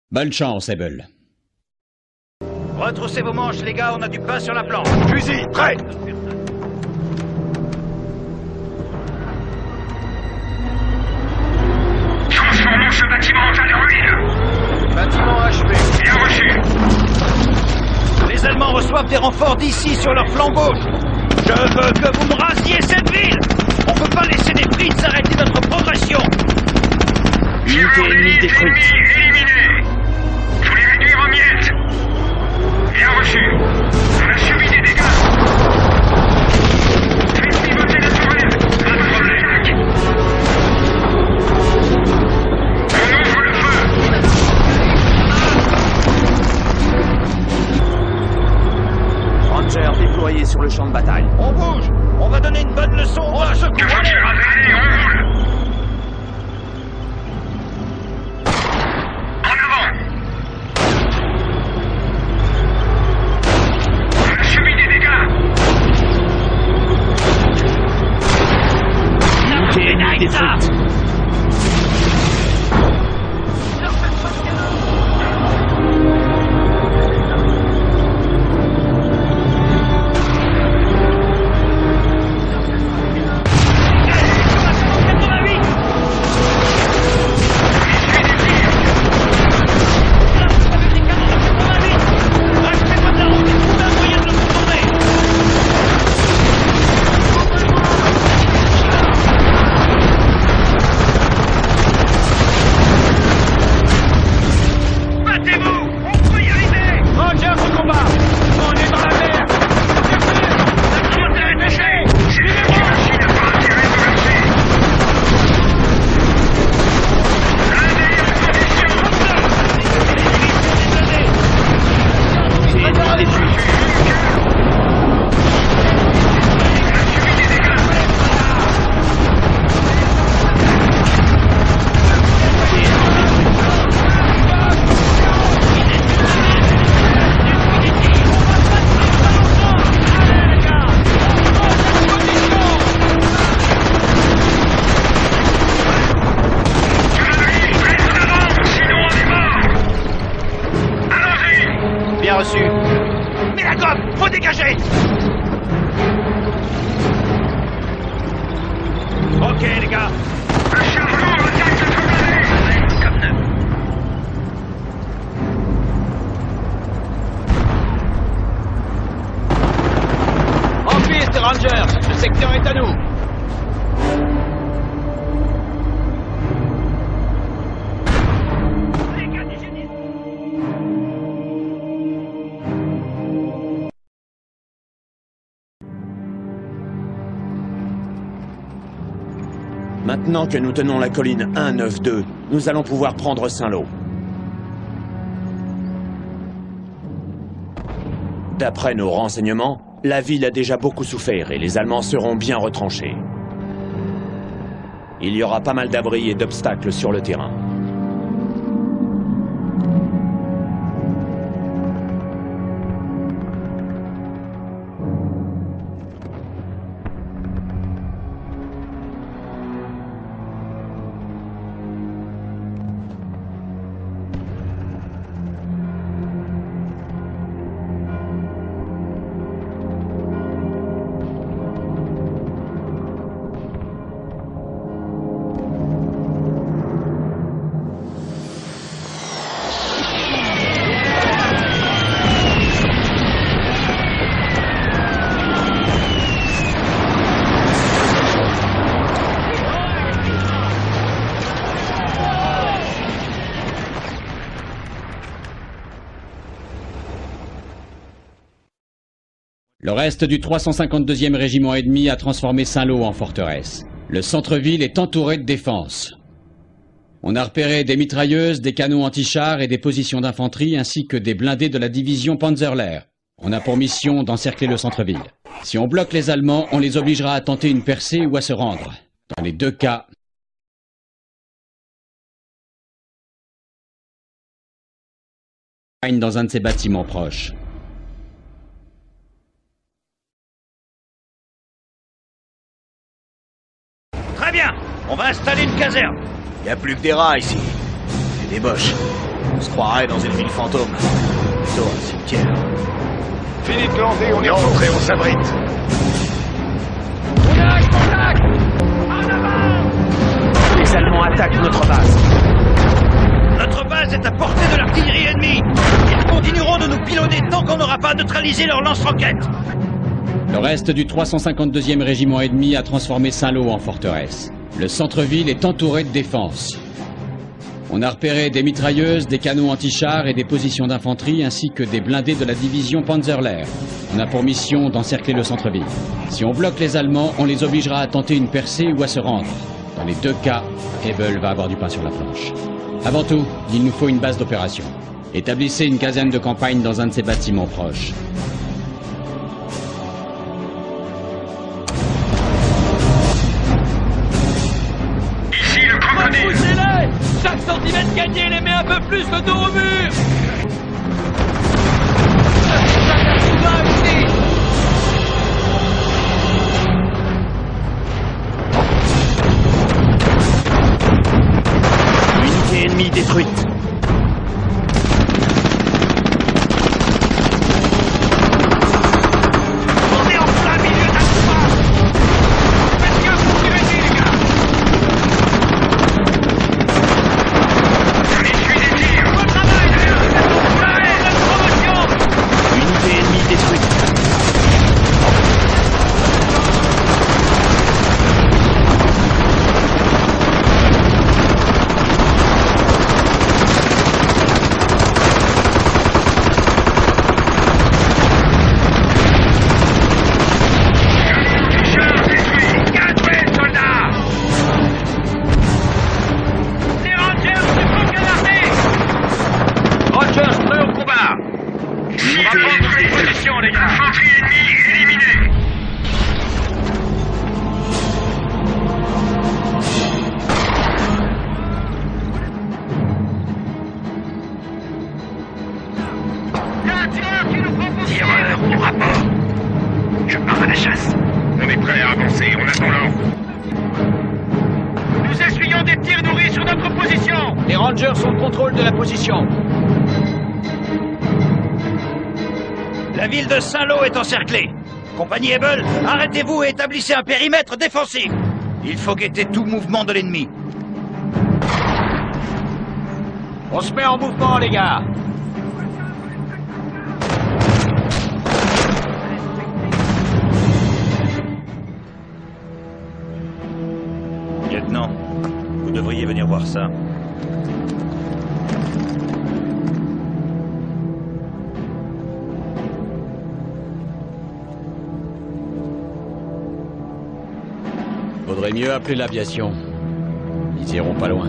Bonne chance, Ebel. Retroussez vos manches, les gars, on a du pain sur la planche. Fusil, prêt! Transformons ce bâtiment en tas de ruines. Bâtiment achevé. Bien reçu. Les Allemands reçoivent des renforts d'ici sur leur flanc gauche. Je veux que vous me rasiez cette ville. On peut pas laisser des Fritz arrêter notre progression. Unité ennemie détruite. Éliminée. Faut les réduire en miettes. Bien reçu. On a subi des dégâts. Faites pivoter la tourelle. Pas de problème. On ouvre le feu. Ranger déployé sur le champ de bataille. On bouge. On va donner une bonne leçon à ce coup. Que faut-il ravaler? On roule. En avant. On a subi des dégâts. Unité ennemie détruite. Mais la gomme, faut dégager. Ok les gars. Un char lourd attaque notre blindé. Comme neuf. En piste, Rangers. Le secteur est à nous. Maintenant que nous tenons la colline 192, nous allons pouvoir prendre Saint-Lô. D'après nos renseignements, la ville a déjà beaucoup souffert et les Allemands seront bien retranchés. Il y aura pas mal d'abris et d'obstacles sur le terrain. Le reste du 352e régiment ennemi a transformé Saint-Lô en forteresse. Le centre-ville est entouré de défenses. On a repéré des mitrailleuses, des canons anti-chars et des positions d'infanterie ainsi que des blindés de la division Panzerlehr. On a pour mission d'encercler le centre-ville. Si on bloque les Allemands, on les obligera à tenter une percée ou à se rendre. Dans les deux cas, dans un de ces bâtiments proches. Très bien, on va installer une caserne. Y a plus que des rats ici. Et des boches. On se croirait dans une ville fantôme. plutôt un cimetière. Fini de planter, on est rentré, on s'abrite. Contact! En avant! Les Allemands attaquent notre base. Notre base est à portée de l'artillerie ennemie. Ils continueront de nous pilonner tant qu'on n'aura pas neutralisé leur lance-roquettes. Le reste du 352e régiment ennemi a transformé Saint-Lô en forteresse. Le centre-ville est entouré de défenses. On a repéré des mitrailleuses, des canons anti-chars et des positions d'infanterie ainsi que des blindés de la division Panzerlehr. On a pour mission d'encercler le centre-ville. Si on bloque les Allemands, on les obligera à tenter une percée ou à se rendre. Dans les deux cas, Ebel va avoir du pain sur la planche. Avant tout, il nous faut une base d'opération. Établissez une caserne de campagne dans un de ces bâtiments proches. Ici le crocodile. Poussez-les! Chaque centimètre gagné les met un peu plus le dos au mur! Unité ennemie détruite. On est en plein milieu d'un combat. Faites gaffe pour tirer dessus, les gars. Allez, suis des tirs. Bon travail, les gars. Promotion. Unité ennemie détruite. Tireur au rapport. Je pars à la chasse. On est prêt à avancer, on attend l'ordre. Nous essuyons des tirs nourris sur notre position. Les Rangers ont le contrôle de la position. La ville de Saint-Lô est encerclée. Compagnie Ebel, arrêtez-vous et établissez un périmètre défensif. Il faut guetter tout mouvement de l'ennemi. On se met en mouvement, les gars. Lieutenant, vous devriez venir voir ça. Vaudrait mieux appeler l'aviation. Ils iront pas loin.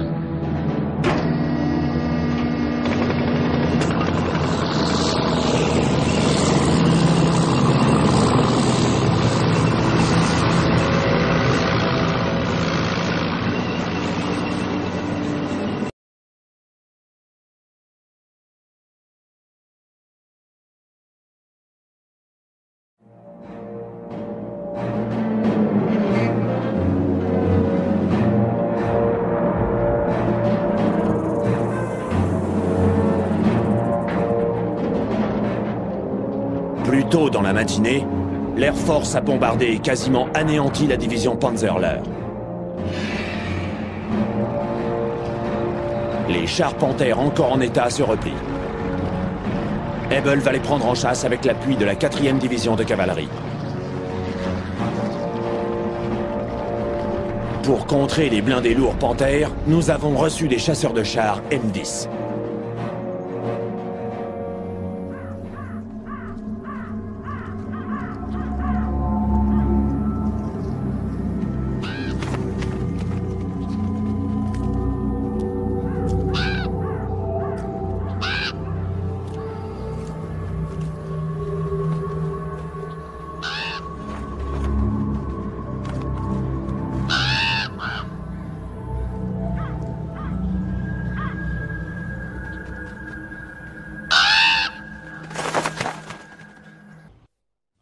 Plus tôt dans la matinée, l'Air Force a bombardé et quasiment anéanti la division Panzerlehr. Les chars Panthère encore en état se replient. Ebel va les prendre en chasse avec l'appui de la 4e division de cavalerie. Pour contrer les blindés lourds Panthère, nous avons reçu des chasseurs de chars M10.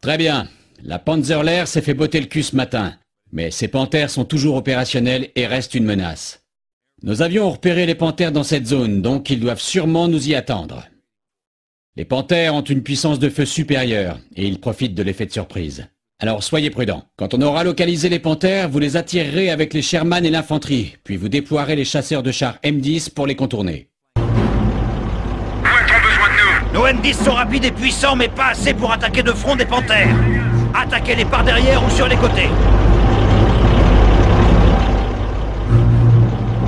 Très bien. La Panzerlehr s'est fait botter le cul ce matin. Mais ces panthères sont toujours opérationnels et restent une menace. Nos avions ont repéré les panthères dans cette zone, donc ils doivent sûrement nous y attendre. Les panthères ont une puissance de feu supérieure, et ils profitent de l'effet de surprise. Alors soyez prudents. Quand on aura localisé les panthères, vous les attirerez avec les Sherman et l'infanterie, puis vous déploierez les chasseurs de chars M10 pour les contourner. Nos M10 sont rapides et puissants, mais pas assez pour attaquer de front des panthères. Attaquez-les par derrière ou sur les côtés.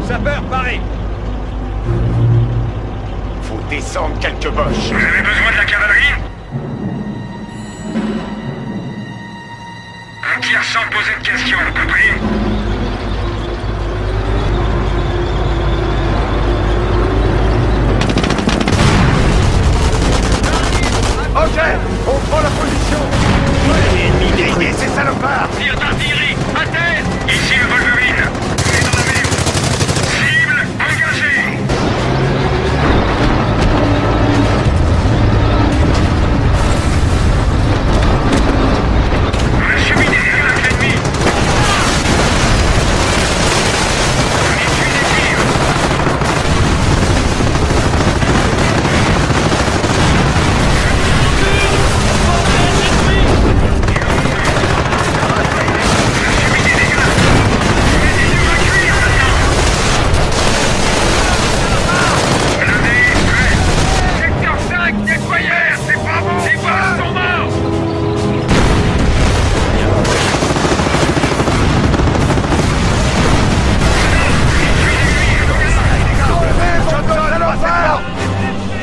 Sapeur, paré. Faut descendre quelques boches. Vous avez besoin de la cavalerie? On tire sans poser de questions, compris? Ok, on prend la position. Ennemi détruit ces salopards. Tir d'artillerie, à terre. Ici le Wolverine. On est dans la vue. Cible engagée. On a subi des dégâts avec l'ennemi.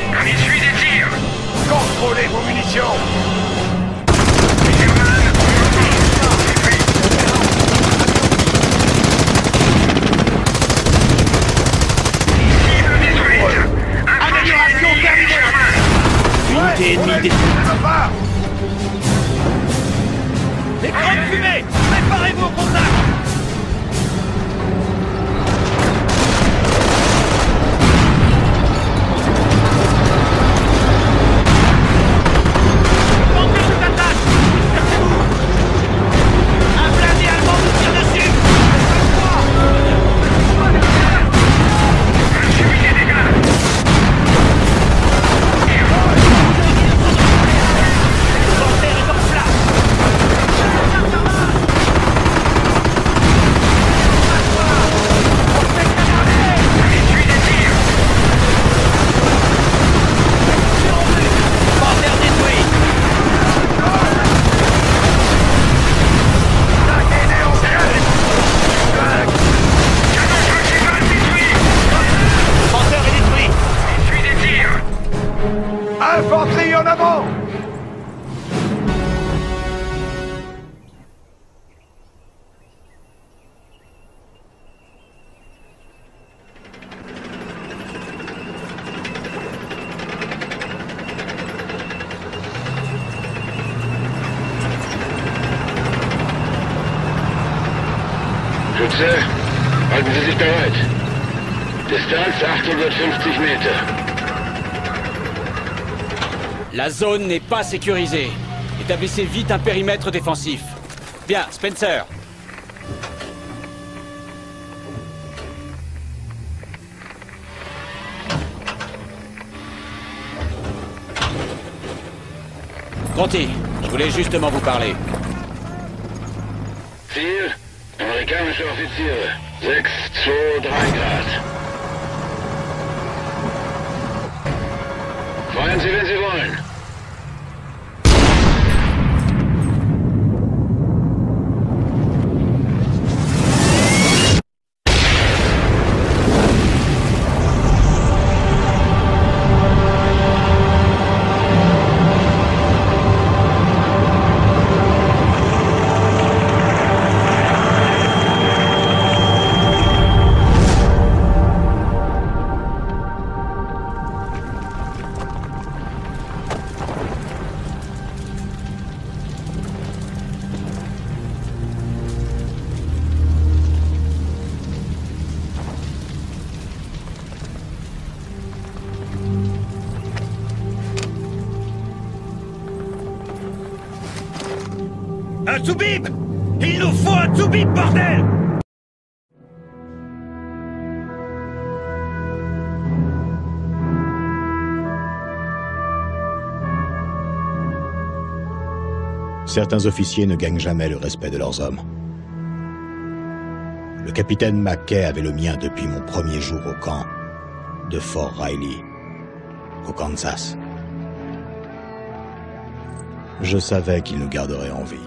On essuie des tirs. Contrôlez vos munitions. Amélioration terminée. Unité ennemie détruite. Écran de fumée. Préparez-vous au contact. Infanterie en avant. Schütze, halten Sie sich bereit. Distanz 850 Meter. La zone n'est pas sécurisée. Établissez vite un périmètre défensif. Bien, Spencer. Conti, je voulais justement vous parler. Ziel, amerikanische Offiziere. 623 Grad. Feuern Sie, wenn Sie wollen. Un Toubib! Il nous faut un Toubib, bordel! Certains officiers ne gagnent jamais le respect de leurs hommes. Le capitaine Mackay avait le mien depuis mon premier jour au camp de Fort Riley, au Kansas. Je savais qu'il nous garderait en vie.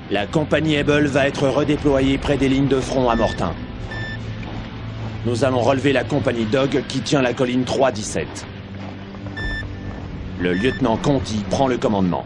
La compagnie Able va être redéployée près des lignes de front à Mortain. Nous allons relever la compagnie Dog qui tient la colline 317. Le lieutenant Conti prend le commandement.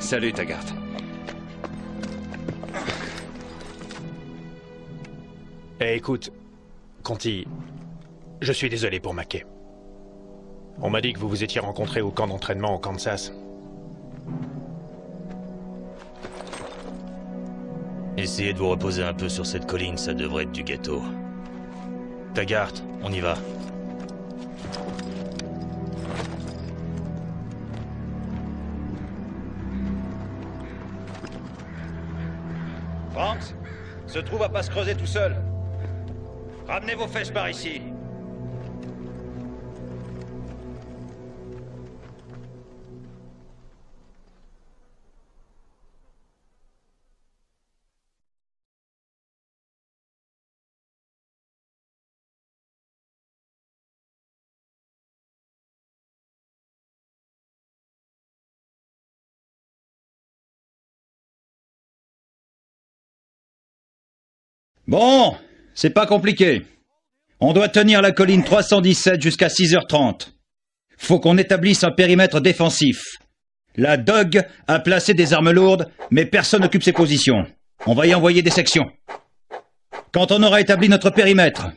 Salut, Taggart. Eh, écoute, Conti, je suis désolé pour Mackay. On m'a dit que vous vous étiez rencontrés au camp d'entraînement au Kansas. Essayez de vous reposer un peu sur cette colline, ça devrait être du gâteau. Taggart, on y va. Franks, ce trou va pas se creuser tout seul. Ramenez vos fesses par ici. Bon, c'est pas compliqué. On doit tenir la colline 317 jusqu'à 6h30. Faut qu'on établisse un périmètre défensif. La Dog a placé des armes lourdes, mais personne n'occupe ses positions. On va y envoyer des sections. Quand on aura établi notre périmètre,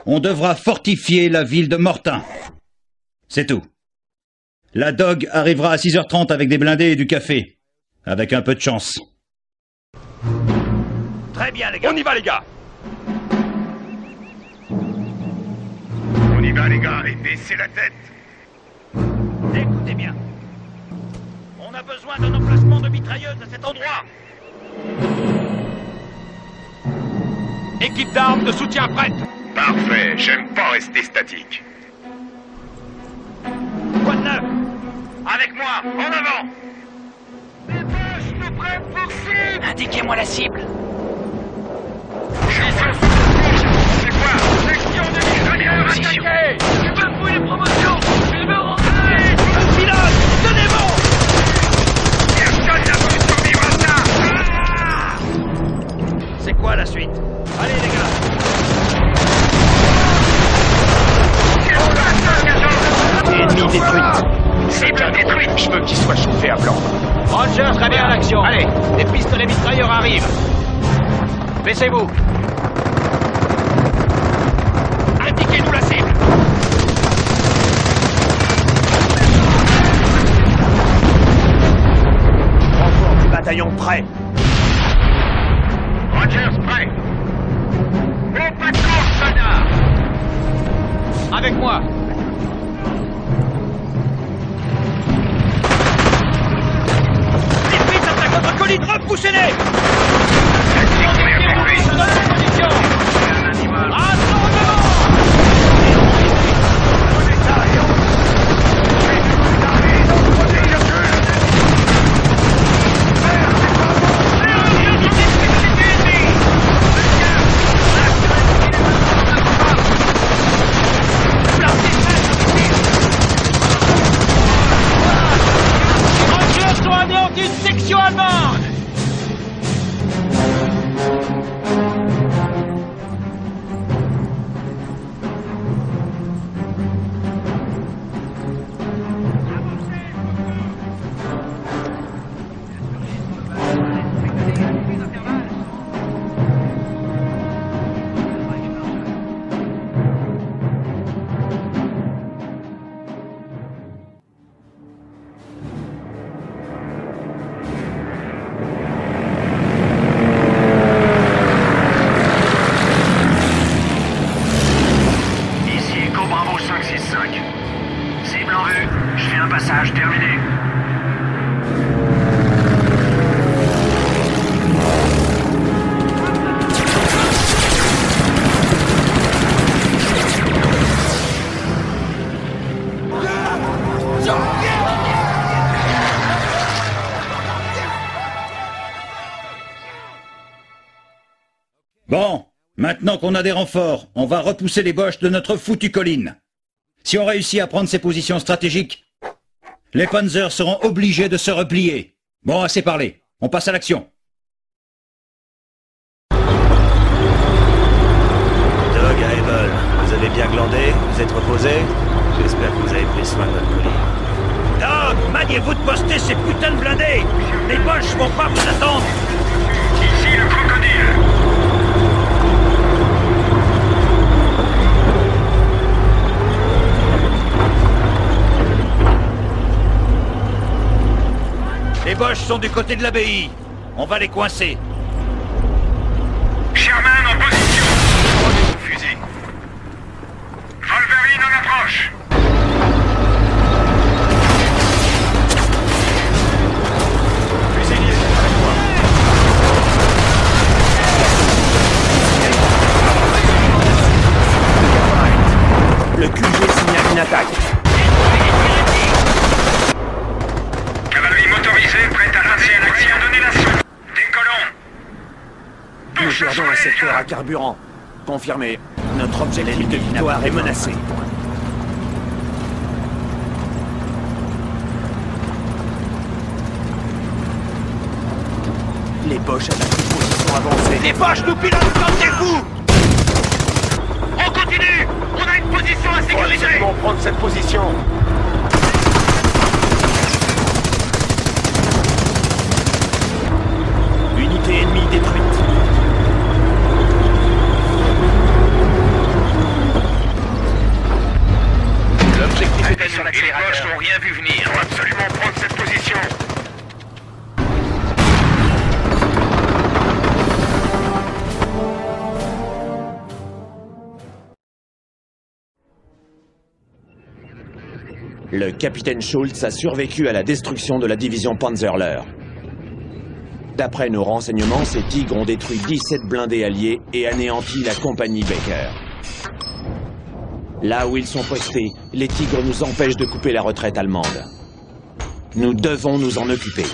on devra fortifier la ville de Mortain. C'est tout. La Dog arrivera à 6h30 avec des blindés et du café. Avec un peu de chance. Très bien, les gars. On y va, les gars. On y va, les gars, et baissez la tête. Écoutez bien. On a besoin d'un emplacement de mitrailleuse à cet endroit. Équipe d'armes de soutien prête. Parfait, j'aime pas rester statique. Quoi de neuf? Avec moi, en avant. Les poches nous prennent pour cible. Indiquez-moi la cible. C'est quoi? Section des mitrailleurs attaqués. Je me fous les promotions. Je veux rentrer. Le pilote, tenez bon. Personne n'a pu survivre à ça. C'est quoi la suite? Allez les gars. Ennemi détruite. Cible détruite. Je veux qu'il soit chauffé à blanc. Roger, très bien l'action. Allez, les pistolets mitrailleurs arrivent. Baissez-vous. Indiquez-nous la cible. Renfort du bataillon prêt. Rogers prêt. Au pas de course, soldats. Avec moi. Les Smiths attaquent votre colline, repoussez-les. Section des mitrailleurs. Un passage terminé. Bon, maintenant qu'on a des renforts, on va repousser les Boches de notre foutue colline. Si on réussit à prendre ces positions stratégiques, les Panzers seront obligés de se replier. Bon, assez parlé. On passe à l'action. Doug à Able, vous avez bien glandé? Vous êtes reposé? J'espère que vous avez pris soin de votre colline. Doug, maniez-vous de poster ces putains de blindés! Les Boches vont pas vous attendre! Ici le crocodile. Les Boches sont du côté de l'abbaye. On va les coincer. Sherman en position. Prenez vos fusils. Wolverine en approche. Fusilier, avec moi. Le QG signale une attaque. Cavalerie motorisée prête à lancer un action. Donnez l'assaut. Décollons. Nous perdons un secteur à carburant. Confirmé. Notre objectif de victoire est menacé. Les Boches attaquent une position avancée. Les Boches nous pilotent comme des fous! On continue. On a une position à sécuriser. Ils vont prendre cette position. Unité ennemie détruite. L'objectif était sur l'accélérateur. Les Boches n'ont rien vu venir. Il faut absolument prendre cette position. Le capitaine Schultz a survécu à la destruction de la division Panzerler. D'après nos renseignements, ces tigres ont détruit 17 blindés alliés et anéanti la compagnie Baker. Là où ils sont postés, les tigres nous empêchent de couper la retraite allemande. Nous devons nous en occuper.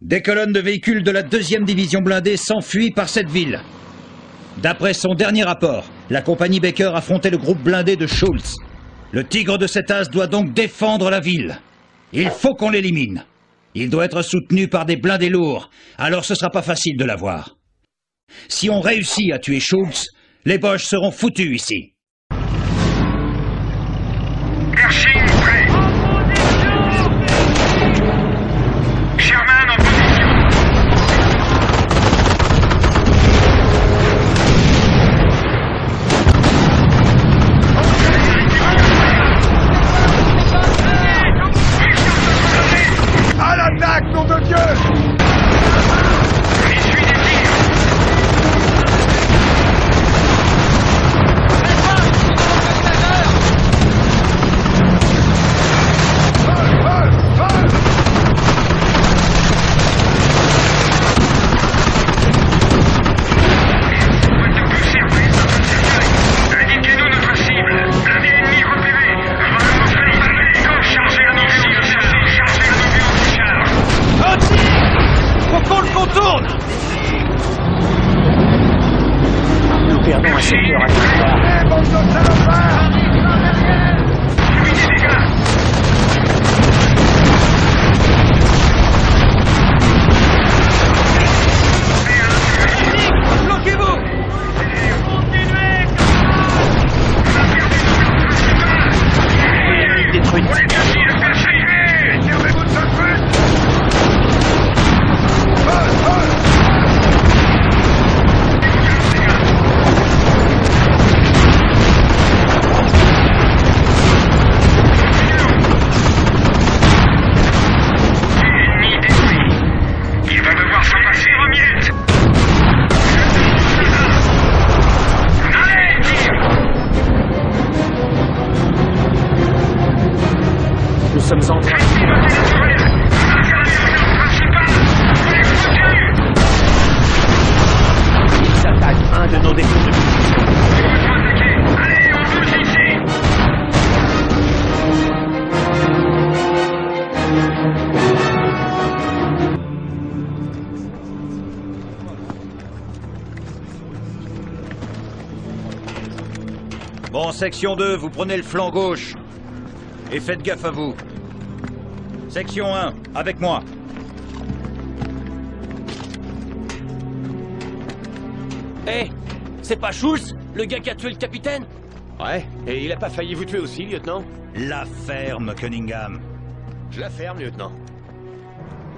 Des colonnes de véhicules de la 2e division blindée s'enfuient par cette ville. D'après son dernier rapport, la compagnie Baker affrontait le groupe blindé de Schultz. Le tigre de cet as doit donc défendre la ville. Il faut qu'on l'élimine. Il doit être soutenu par des blindés lourds, alors ce sera pas facile de l'avoir. Si on réussit à tuer Schultz, les Boches seront foutus ici. Pershing prêt. Sherman en position. À l'attaque, nom de Dieu! Essuie des tirs. un secteur à ce soir. Nous sommes en train Ils attaquent un de nos dépôts de munitions. Allez, on bouge ici. Bon, section 2, vous prenez le flanc gauche. Et faites gaffe à vous. Section 1, avec moi. Hé, c'est pas Schultz, le gars qui a tué le capitaine? Ouais, et il a pas failli vous tuer aussi, lieutenant? La ferme, Cunningham. Je la ferme, lieutenant.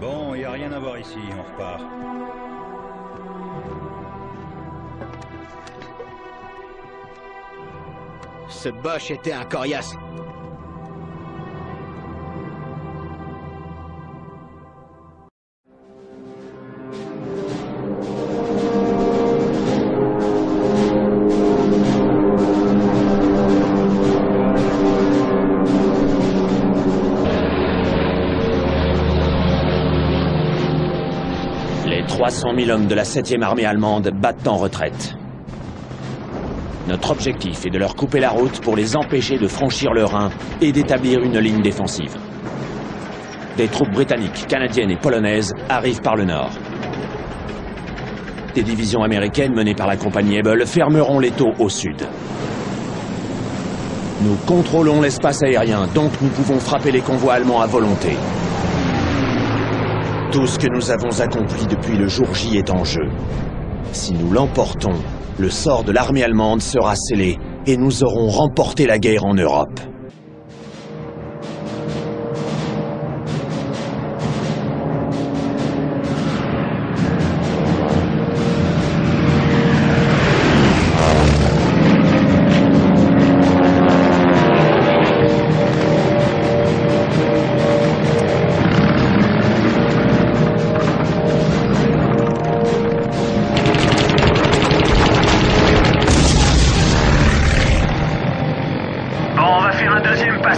Bon, y a rien à voir ici, on repart. Ce Bosch était un coriace. Les 300 000 hommes de la 7e armée allemande battent en retraite. Notre objectif est de leur couper la route pour les empêcher de franchir le Rhin et d'établir une ligne défensive. Des troupes britanniques, canadiennes et polonaises arrivent par le nord. Des divisions américaines menées par la compagnie Able fermeront l'étau au sud. Nous contrôlons l'espace aérien, donc nous pouvons frapper les convois allemands à volonté. Tout ce que nous avons accompli depuis le jour J est en jeu. Si nous l'emportons, le sort de l'armée allemande sera scellé et nous aurons remporté la guerre en Europe.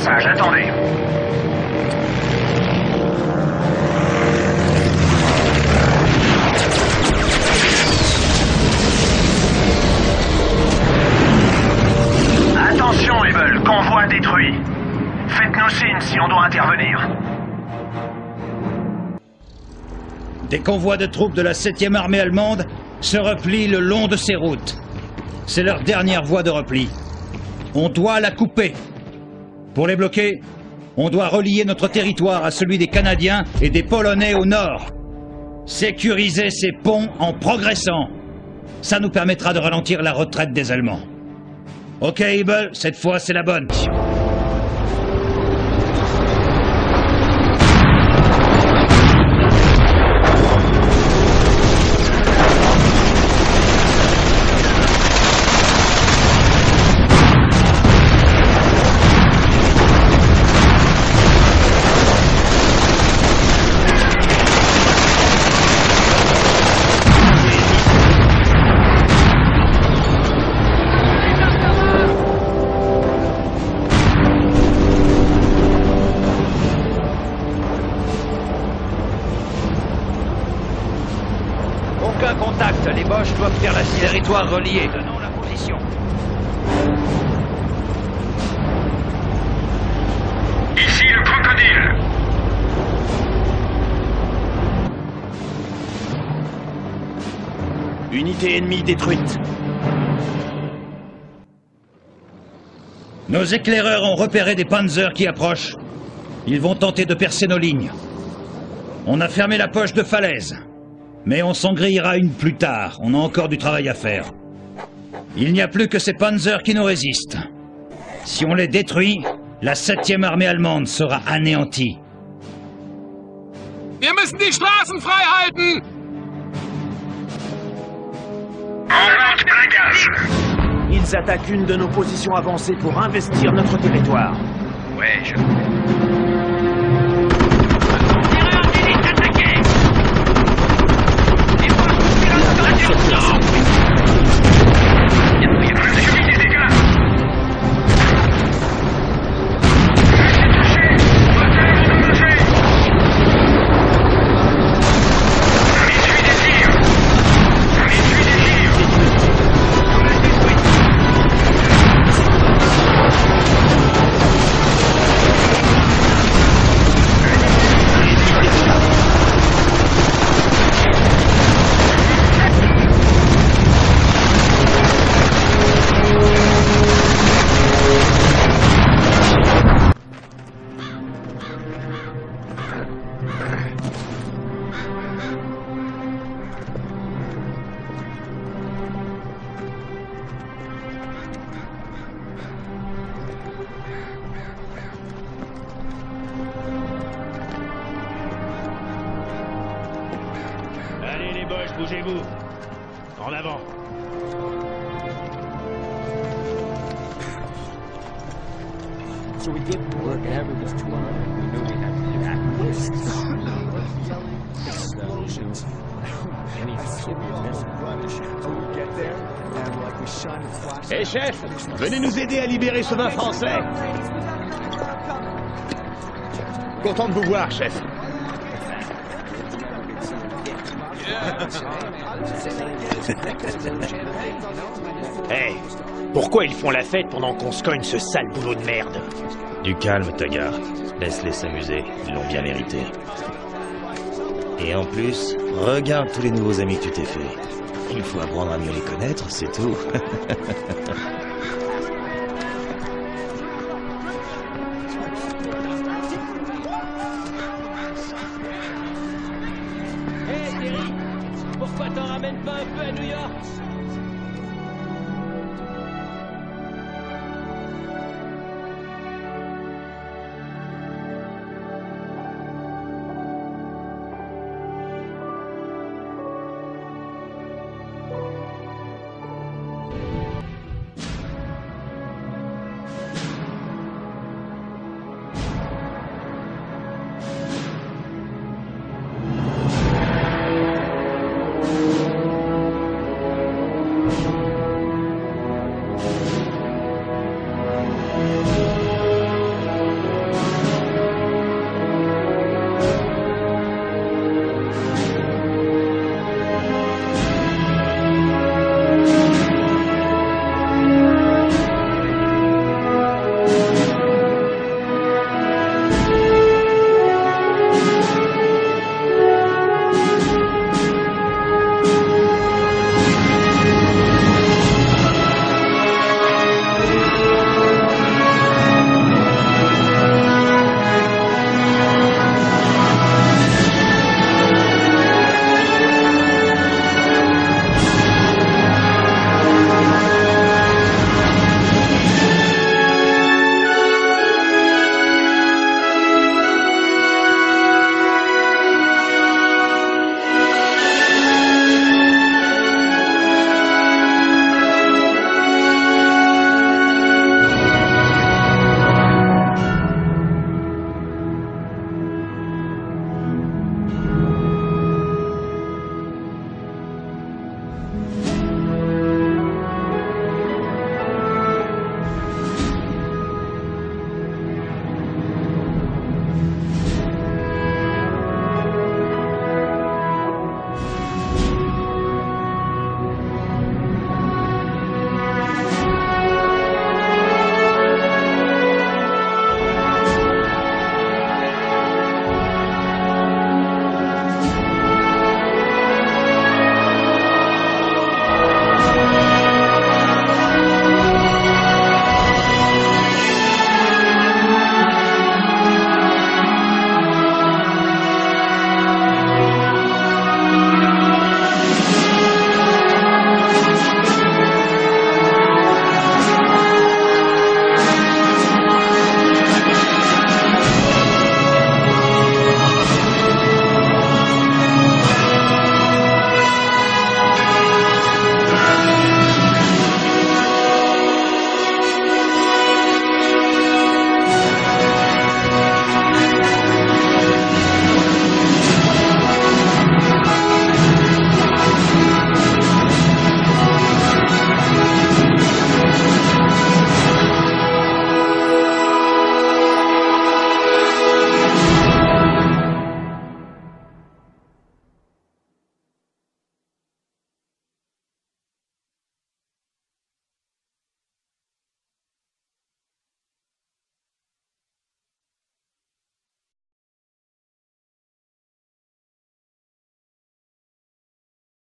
Attendez. Attention, Able, convoi détruit. Faites-nous signe si on doit intervenir. Des convois de troupes de la 7e armée allemande se replient le long de ces routes. C'est leur dernière voie de repli. On doit la couper. Pour les bloquer, on doit relier notre territoire à celui des Canadiens et des Polonais au nord. Sécuriser ces ponts en progressant. Ça nous permettra de ralentir la retraite des Allemands. Ok, Able, cette fois c'est la bonne. Aucun contact, les Boches doivent faire la territoire relié. Donnons la position. Ici le crocodile. Unité ennemie détruite. Nos éclaireurs ont repéré des panzers qui approchent. Ils vont tenter de percer nos lignes. On a fermé la poche de falaise. Mais on s'en grillera une plus tard. On a encore du travail à faire. Il n'y a plus que ces panzers qui nous résistent. Si on les détruit, la 7e armée allemande sera anéantie. Wir müssen die Straßen frei halten! Ils attaquent une de nos positions avancées pour investir notre territoire. Ouais, je... Allez les boches, bougez-vous. En avant. So we get wherever this 200, we knew we had to evacuate. Explosions. Hé chef, venez nous aider à libérer ce vin français. Content de vous voir, chef. Hey, pourquoi ils font la fête pendant qu'on se cogne ce sale boulot de merde? Du calme, Taggart. Laisse-les s'amuser, ils l'ont bien mérité. Et en plus, regarde tous les nouveaux amis que tu t'es fait. Il faut apprendre à mieux les connaître, c'est tout. Hé, Terry, pourquoi t'en ramènes pas un peu à New York?